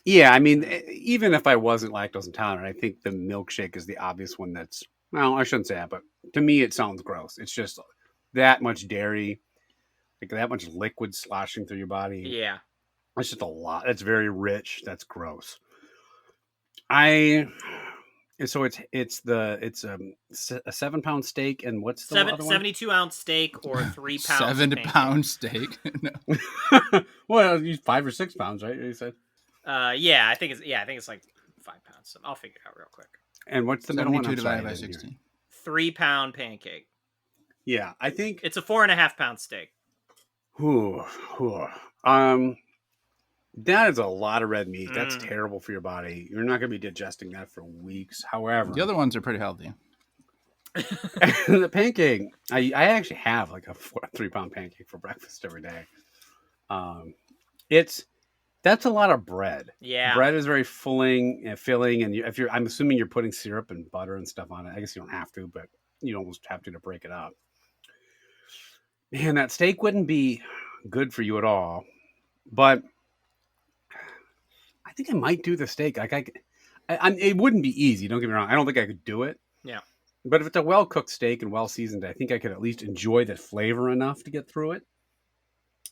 Yeah, I mean, even if I wasn't lactose intolerant, I think the milkshake is the obvious one that's, well, I shouldn't say that, but to me it sounds gross. It's just that much dairy, like that much liquid sloshing through your body. Yeah. It's just a lot. It's very rich. That's gross. So it's a 7-pound steak, and what's the other one? 72 ounce steak or 3 pounds 7-pound steak. No. Well, 5 or 6 pounds, right? You said. Yeah, I think it's like 5 pounds. So I'll figure it out real quick. And what's the middle one? 72 I'm sorry, divided by I didn't hear. 16. 3-pound pancake. Yeah, I think It's a 4.5-pound steak. That is a lot of red meat. That's terrible for your body. You're not going to be digesting that for weeks. However, The other ones are pretty healthy. the pancake, I actually have like a 3-pound pancake for breakfast every day. That's a lot of bread. Yeah. Bread is very filling, and I'm assuming you're putting syrup and butter and stuff on it. I guess you don't have to, but you almost have to break it up. Man, that steak wouldn't be good for you at all. But I think I might do the steak. Like it wouldn't be easy. Don't get me wrong. I don't think I could do it. Yeah. But if it's a well cooked steak and well seasoned, I think I could at least enjoy the flavor enough to get through it,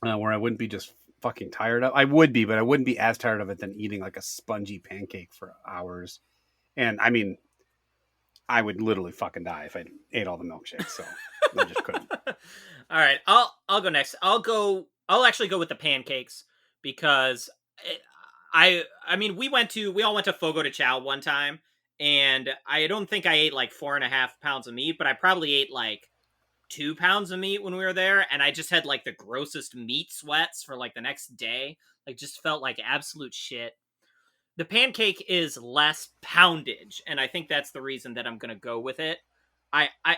where I wouldn't be just fucking tired of. I would be, but I wouldn't be as tired of it than eating like a spongy pancake for hours. And I mean, I would literally fucking die if I ate all the milkshakes. So I just couldn't. All right, I'll go next. I'll actually go with the pancakes because I mean we all went to Fogo de Chao one time, and I don't think I ate like 4.5 pounds of meat, but I probably ate like 2 pounds of meat when we were there, and I just had like the grossest meat sweats for like the next day. Like just felt like absolute shit. The pancake is less poundage, and I think that's the reason that I'm gonna go with it.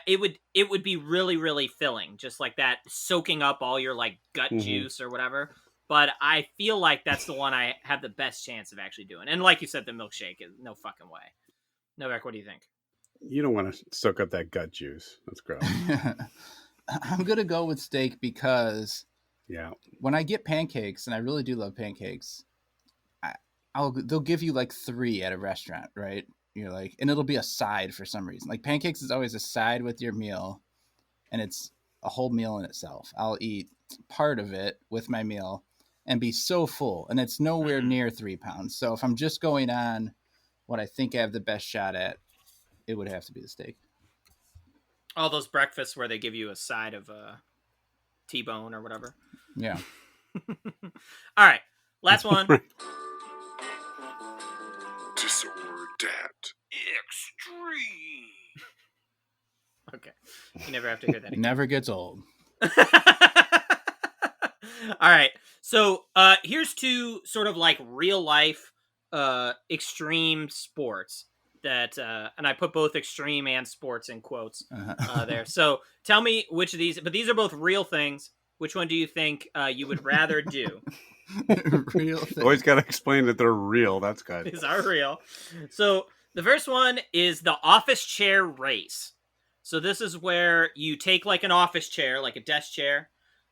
It would be really, really filling, just like that, soaking up all your like gut juice or whatever. But I feel like that's the one I have the best chance of actually doing. And like you said, the milkshake is no fucking way. Novak, what do you think? You don't want to soak up that gut juice. That's gross. I'm going to go with steak because when I get pancakes, and I really do love pancakes, they'll give you like 3 at a restaurant, right? You're like, and it'll be a side for some reason. Like pancakes is always a side with your meal, and it's a whole meal in itself. I'll eat part of it with my meal and be so full, and it's nowhere near 3 pounds. So if I'm just going on what I think I have the best shot at, it would have to be the steak. All those breakfasts where they give you a side of T-bone or whatever. Yeah. All right, last one. This or that. Extreme. Okay, you never have to hear that again. Never gets old. All right, so here's 2 sort of like real life extreme sports that and I put both extreme and sports in quotes there. So tell me which of these, but these are both real things. Which one do you think you would rather do? Real thing. Always got to explain that they're real. That's good. These are real. So the first one is the office chair race. So this is where you take like an office chair, like a desk chair,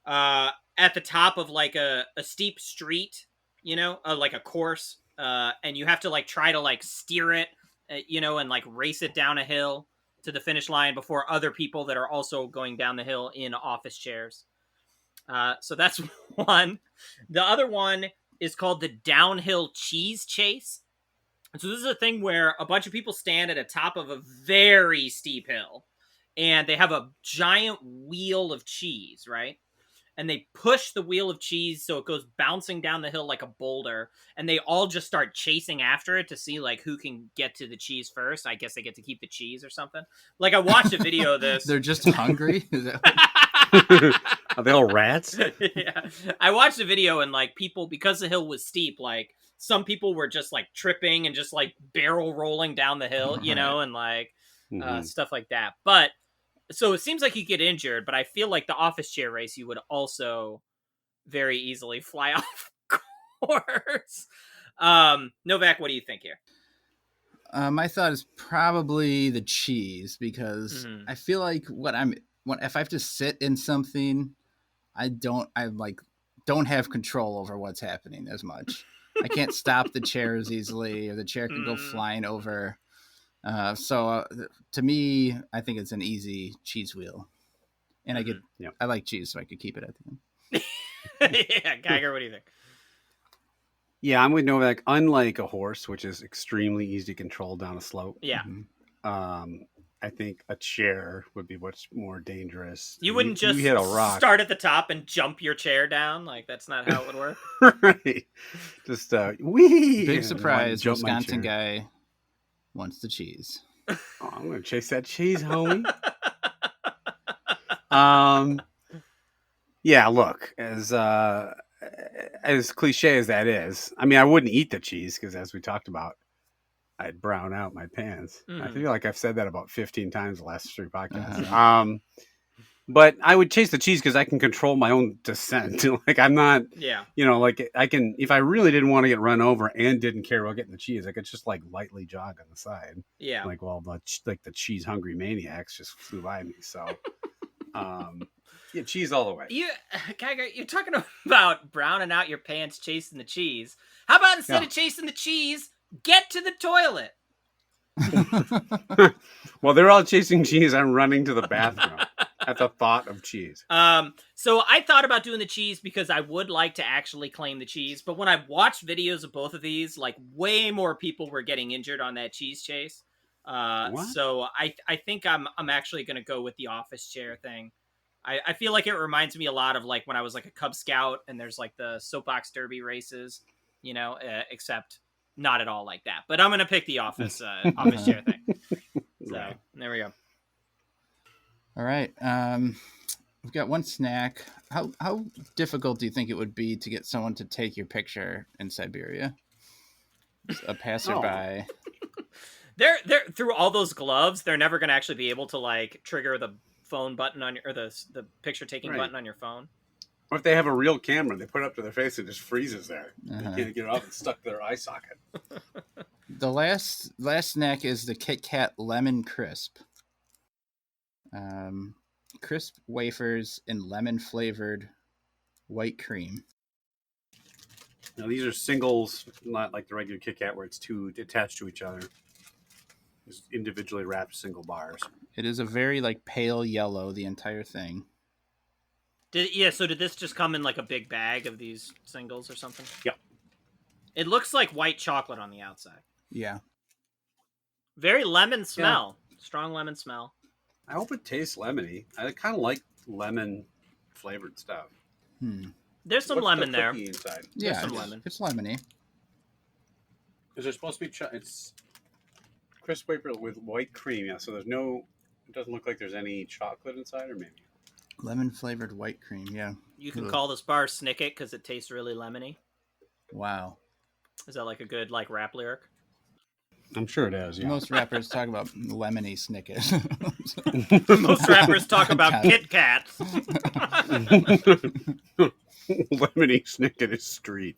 at the top of like a steep street, like a course, and you have to like try to like steer it, and like race it down a hill to the finish line before other people that are also going down the hill in office chairs. So that's one. The other one is called the downhill cheese chase. And so this is a thing where a bunch of people stand at the top of a very steep hill, and they have a giant wheel of cheese, right? and they push the wheel of cheese so it goes bouncing down the hill like a boulder, and they all just start chasing after it to see like who can get to the cheese first. I guess they get to keep the cheese or something. Like I watched a video of this. They're just hungry. Is that Are they all rats? Yeah. I watched a video and like people, because the hill was steep, like some people were just like tripping and just like barrel rolling down the hill, you know, and like stuff like that. But so it seems like you get injured, but I feel like the office chair race, you would also very easily fly off course. Novak, what do you think here? my thought is probably the cheese, because I feel like if I have to sit in something, I don't have control over what's happening as much. I can't stop the chair as easily, or the chair can go flying over. So to me, I think it's an easy cheese wheel, and I like cheese, so I could keep it at the end. Yeah, Geiger, what do you think? Yeah, I'm with Novak. Unlike a horse, which is extremely easy to control down a slope. Yeah. I think a chair would be much more dangerous. You wouldn't just hit a rock. start at the top and jump your chair down. Like, that's not how it would work. Right. Just, wee! Big surprise, Wisconsin guy wants the cheese. Oh, I'm going to chase that cheese, homie. Yeah, look, as cliche as that is, I mean, I wouldn't eat the cheese because, as we talked about, I'd brown out my pants. I feel like I've said that about 15 times the last 3 podcasts. But I would chase the cheese because I can control my own descent. Like, I'm not, like I can, if I really didn't want to get run over and didn't care about getting the cheese, I could just like lightly jog on the side. Yeah. Like, well, the cheese hungry maniacs just flew by me. So, yeah, cheese all the way. You're talking about browning out your pants chasing the cheese. How about instead of chasing the cheese, get to the toilet? Well, they're all chasing cheese. I'm running to the bathroom at the thought of cheese. So I thought about doing the cheese because I would like to actually claim the cheese. But when I watched videos of both of these, like way more people were getting injured on that cheese chase. So I think I'm actually going to go with the office chair thing. I feel like it reminds me a lot of like when I was like a Cub Scout and there's like the soapbox derby races, except not at all like that. But I'm going to pick the office chair thing. So there we go. All right. We've got one snack. How difficult do you think it would be to get someone to take your picture in Siberia? A passerby. They're through all those gloves. They're never going to actually be able to like trigger the phone button on or the picture taking button on your phone. Or if they have a real camera, they put it up to their face and it just freezes there. They can't get it off and stuck to their eye socket. The last snack is the Kit Kat Lemon Crisp. Crisp wafers in lemon flavored white cream. Now these are singles, not like the regular Kit Kat where it's two attached to each other. It's individually wrapped single bars. It is a very like pale yellow, the entire thing. So did this just come in like a big bag of these singles or something? Yeah. It looks like white chocolate on the outside. Yeah. Very lemon smell. Yeah. Strong lemon smell. I hope it tastes lemony. I kind of like lemon flavored stuff. There's some lemon there. Inside? Yeah, some lemon. It's lemony. Is there supposed to be it's crisp wafer with white cream? Yeah, so it doesn't look like there's any chocolate inside, or maybe lemon flavored white cream. Yeah, you can call this bar Snicket because it tastes really lemony. Wow, is that like a good like rap lyric? I'm sure it is. Yeah. Most rappers talk about lemony Snicket. Most rappers talk about Kit Kats. Lemony Snicket is street.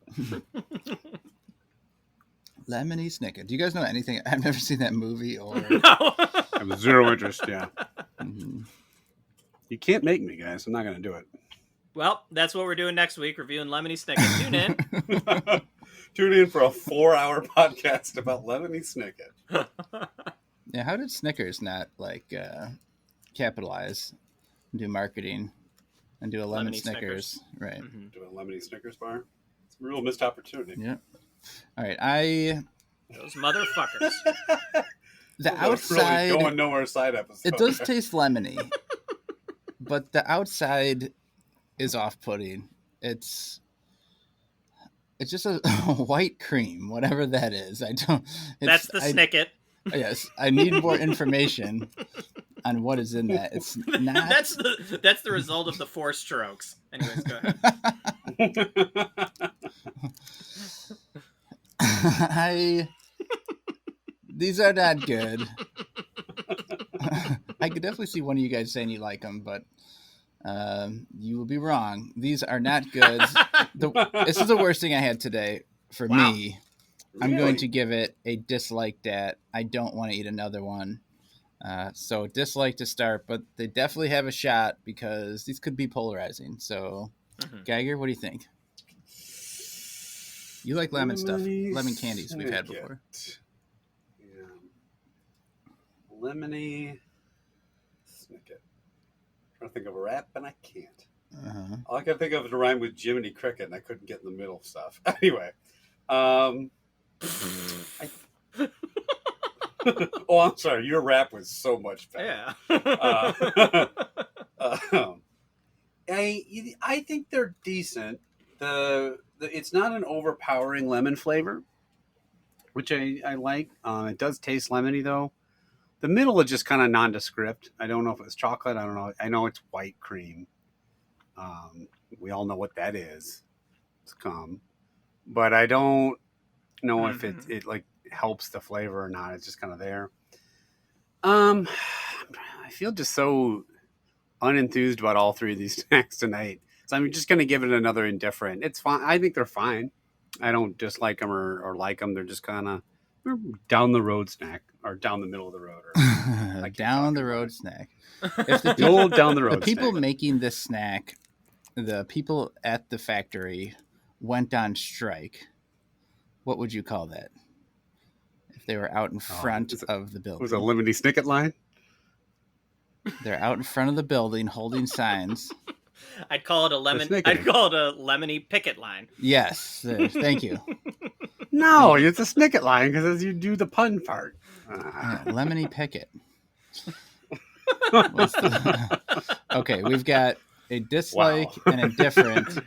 Lemony Snicket. Do you guys know anything? I've never seen that movie or. No. I have zero interest. Yeah. You can't make me, guys. I'm not going to do it. Well, that's what we're doing next week, reviewing Lemony Snicket. Tune in. Tune in for a 4-hour podcast about Lemony Snicket. Yeah, how did Snickers not like capitalize, do marketing, and do a lemon Snickers? Right. Mm-hmm. Do a Lemony Snickers bar. It's a real missed opportunity. Yeah. All right, those motherfuckers. The outside really going nowhere side episode. It does taste lemony, but the outside is off-putting. It's just a white cream, whatever that is. That's the Snicket. Yes, I need more information on what is in that. It's not. That's the result of the 4 strokes. Anyways, go ahead. These are not good. I could definitely see one of you guys saying you like them, but you will be wrong. These are not good. This is the worst thing I had today for me. I'm going to give it a dislike dat. I don't want to eat another one. So dislike to start, but they definitely have a shot because these could be polarizing. So, Geiger, what do you think? You like lemon stuff, lemon candies we've had before. Yeah. Lemony Snicket. I'm trying to think of a rap, and I can't. All I can think of is a rhyme with Jiminy Cricket, and I couldn't get in the middle of stuff. Anyway. Oh, I'm sorry. Your rap was so much better. Yeah. I think they're decent. It's not an overpowering lemon flavor, which I like. It does taste lemony though. The middle is just kind of nondescript. I don't know if it's chocolate. I don't know. I know it's white cream. We all know what that is. It's cum, but I don't know if it like helps the flavor or not. It's just kind of there. I feel just so unenthused about all 3 of these snacks tonight. So I'm just going to give it another indifferent. It's fine. I think they're fine. I don't dislike them or like them. They're just kind of down the road snack or down the middle of the road. Or down the road snack. If the old down the road the people snack. making this snack, the people at the factory went on strike. What would you call that? If they were out in front of the building. Was it a lemony Snicket line? They're out in front of the building holding signs. I'd call it a lemony picket line. Yes, thank you. No, it's a Snicket line because you do the pun part. Lemony picket. Okay, we've got a dislike and indifferent.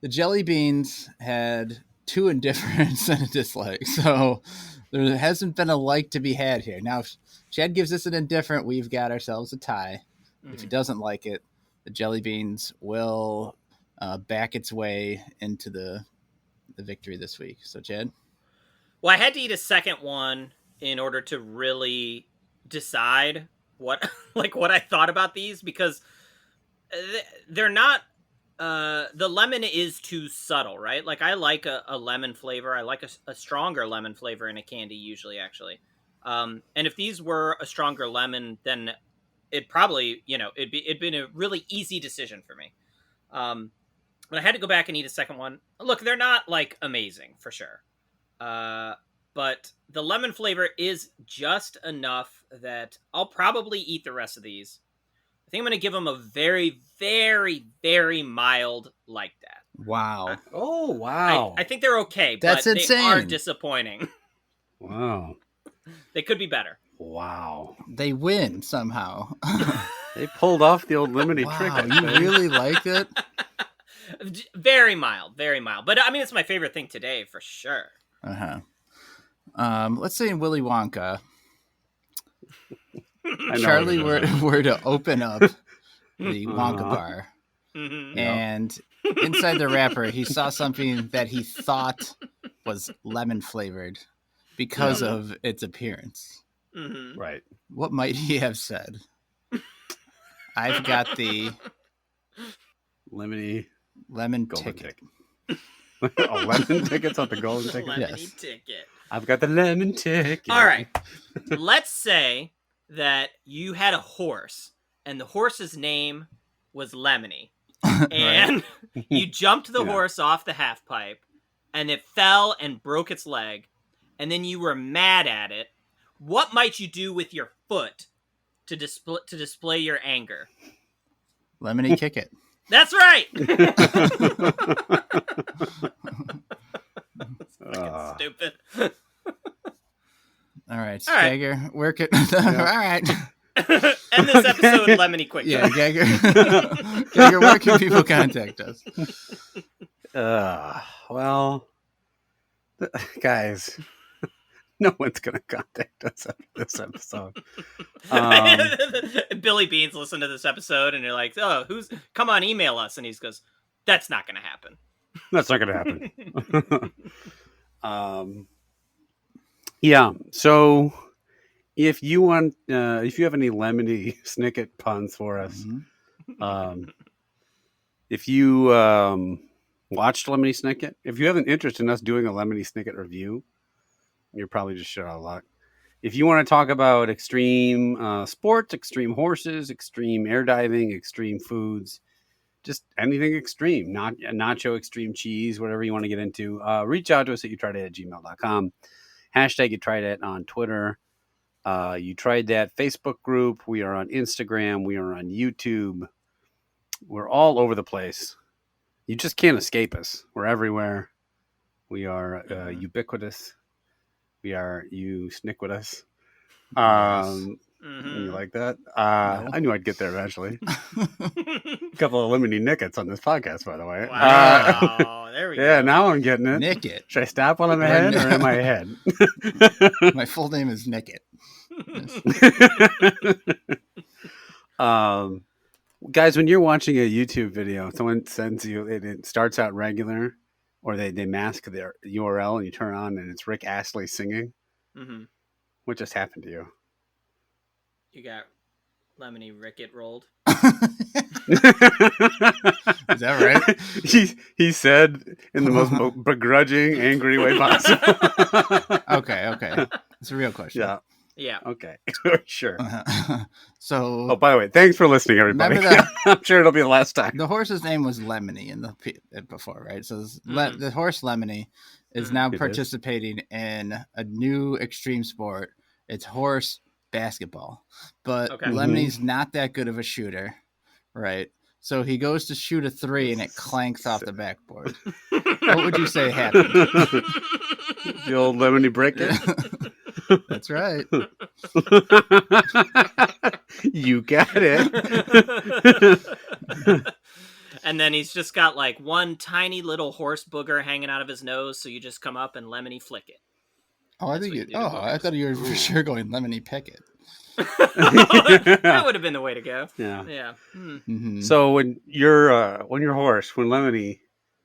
The jelly beans had 2 indifferents and a dislike, so there hasn't been a like to be had here. Now, if Chad gives us an indifferent, we've got ourselves a tie. If he doesn't like it, the jelly beans will back its way into the victory this week. So, Chad? Well, I had to eat a second one in order to really decide what I thought about these, because they're not the lemon is too subtle, right? Like, I like a lemon flavor. I like a stronger lemon flavor in a candy usually, actually. And if these were a stronger lemon, then it probably, it'd been a really easy decision for me. But I had to go back and eat a second one. Look, they're not like amazing for sure. But the lemon flavor is just enough that I'll probably eat the rest of these. I think I'm going to give them a very, very, very mild like that. Wow. Wow. I think they're okay, That's but insane. They are disappointing. Wow. They could be better. Wow. They win somehow. They pulled off the old lemony wow, trick. You really liked it? Very mild, very mild. But I mean, it's my favorite thing today for sure. Uh-huh. Let's say in Willy Wonka, Charlie were to open up the Wonka bar, and inside the wrapper, he saw something that he thought was lemon flavored because of its appearance. Mm-hmm. Right. What might he have said? I've got the lemon ticket. Oh, lemon ticket's not the golden ticket? Lemony ticket. I've got the lemon ticket. All right. Let's say that you had a horse, and the horse's name was Lemony. And you jumped the horse off the half pipe, and it fell and broke its leg, and then you were mad at it. What might you do with your foot to display your anger? Lemony kick it. That's right. Stupid. All right, Stagger, work it. All right. End this episode, Lemony, quick. Yeah, Gagger. Gagger, where can people contact us? Well, guys, no one's gonna contact us after this episode. Billy Beane's listening to this episode, and you're like, "Oh, come on, email us," and he goes, "That's not gonna happen. That's not gonna happen." Yeah. So, if you want, if you have any Lemony Snicket puns for us, if you watched Lemony Snicket, if you have an interest in us doing a Lemony Snicket review, you're probably just shit out of luck. If you want to talk about extreme sports, extreme horses, extreme air diving, extreme foods, just anything extreme, not nacho extreme cheese, whatever you want to get into, reach out to us at youtrydat@gmail.com. Hashtag You Tried Dat on Twitter. You Tried Dat Facebook group. We are on Instagram. We are on YouTube. We're all over the place. You just can't escape us. We're everywhere. We are ubiquitous. We are sniquitous. You like that? No. I knew I'd get there eventually. A couple of Lemony Nickets on this podcast, by the way. Wow, there we go. Yeah, now I'm getting it. Nicket. Should I stop while I'm ahead, or am I ahead? My full name is Nicket. Guys, when you're watching a YouTube video, someone sends you, it starts out regular, or they mask their URL and you turn on and it's Rick Astley singing. Mm-hmm. What just happened to you? You got Lemony Ricket rolled. Is that right? He said in the most begrudging, angry way possible. Okay. It's a real question. Yeah. Okay. Sure. So. Oh, by the way, thanks for listening, everybody. I'm sure it'll be the last time. The horse's name was Lemony in the before, right? So the horse Lemony is now participating in a new extreme sport. It's horse basketball, but Lemony's not that good of a shooter, right? So he goes to shoot a 3 and it clanks off the backboard. What would you say happened? The old Lemony brick it? That's right. You got it. And then he's just got like one tiny little horse booger hanging out of his nose, so you just come up and Lemony flick it. Oh, I thought you were for sure going Lemony Pickett. That would have been the way to go. Yeah. Mm-hmm. So when your Lemony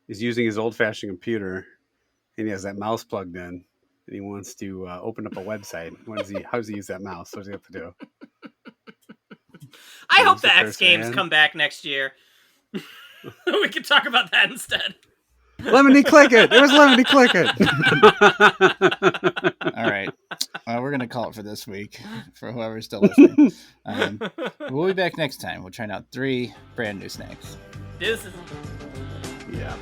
is using his old-fashioned computer and he has that mouse plugged in and he wants to open up a website, how does he use that mouse? What does he have to do? I hope the X Games come back next year. We can talk about that instead. Lemony click it. It was Lemony click it. All right. We're going to call it for this week for whoever's still listening. We'll be back next time. We'll try out 3 brand new snacks. This is... Yeah.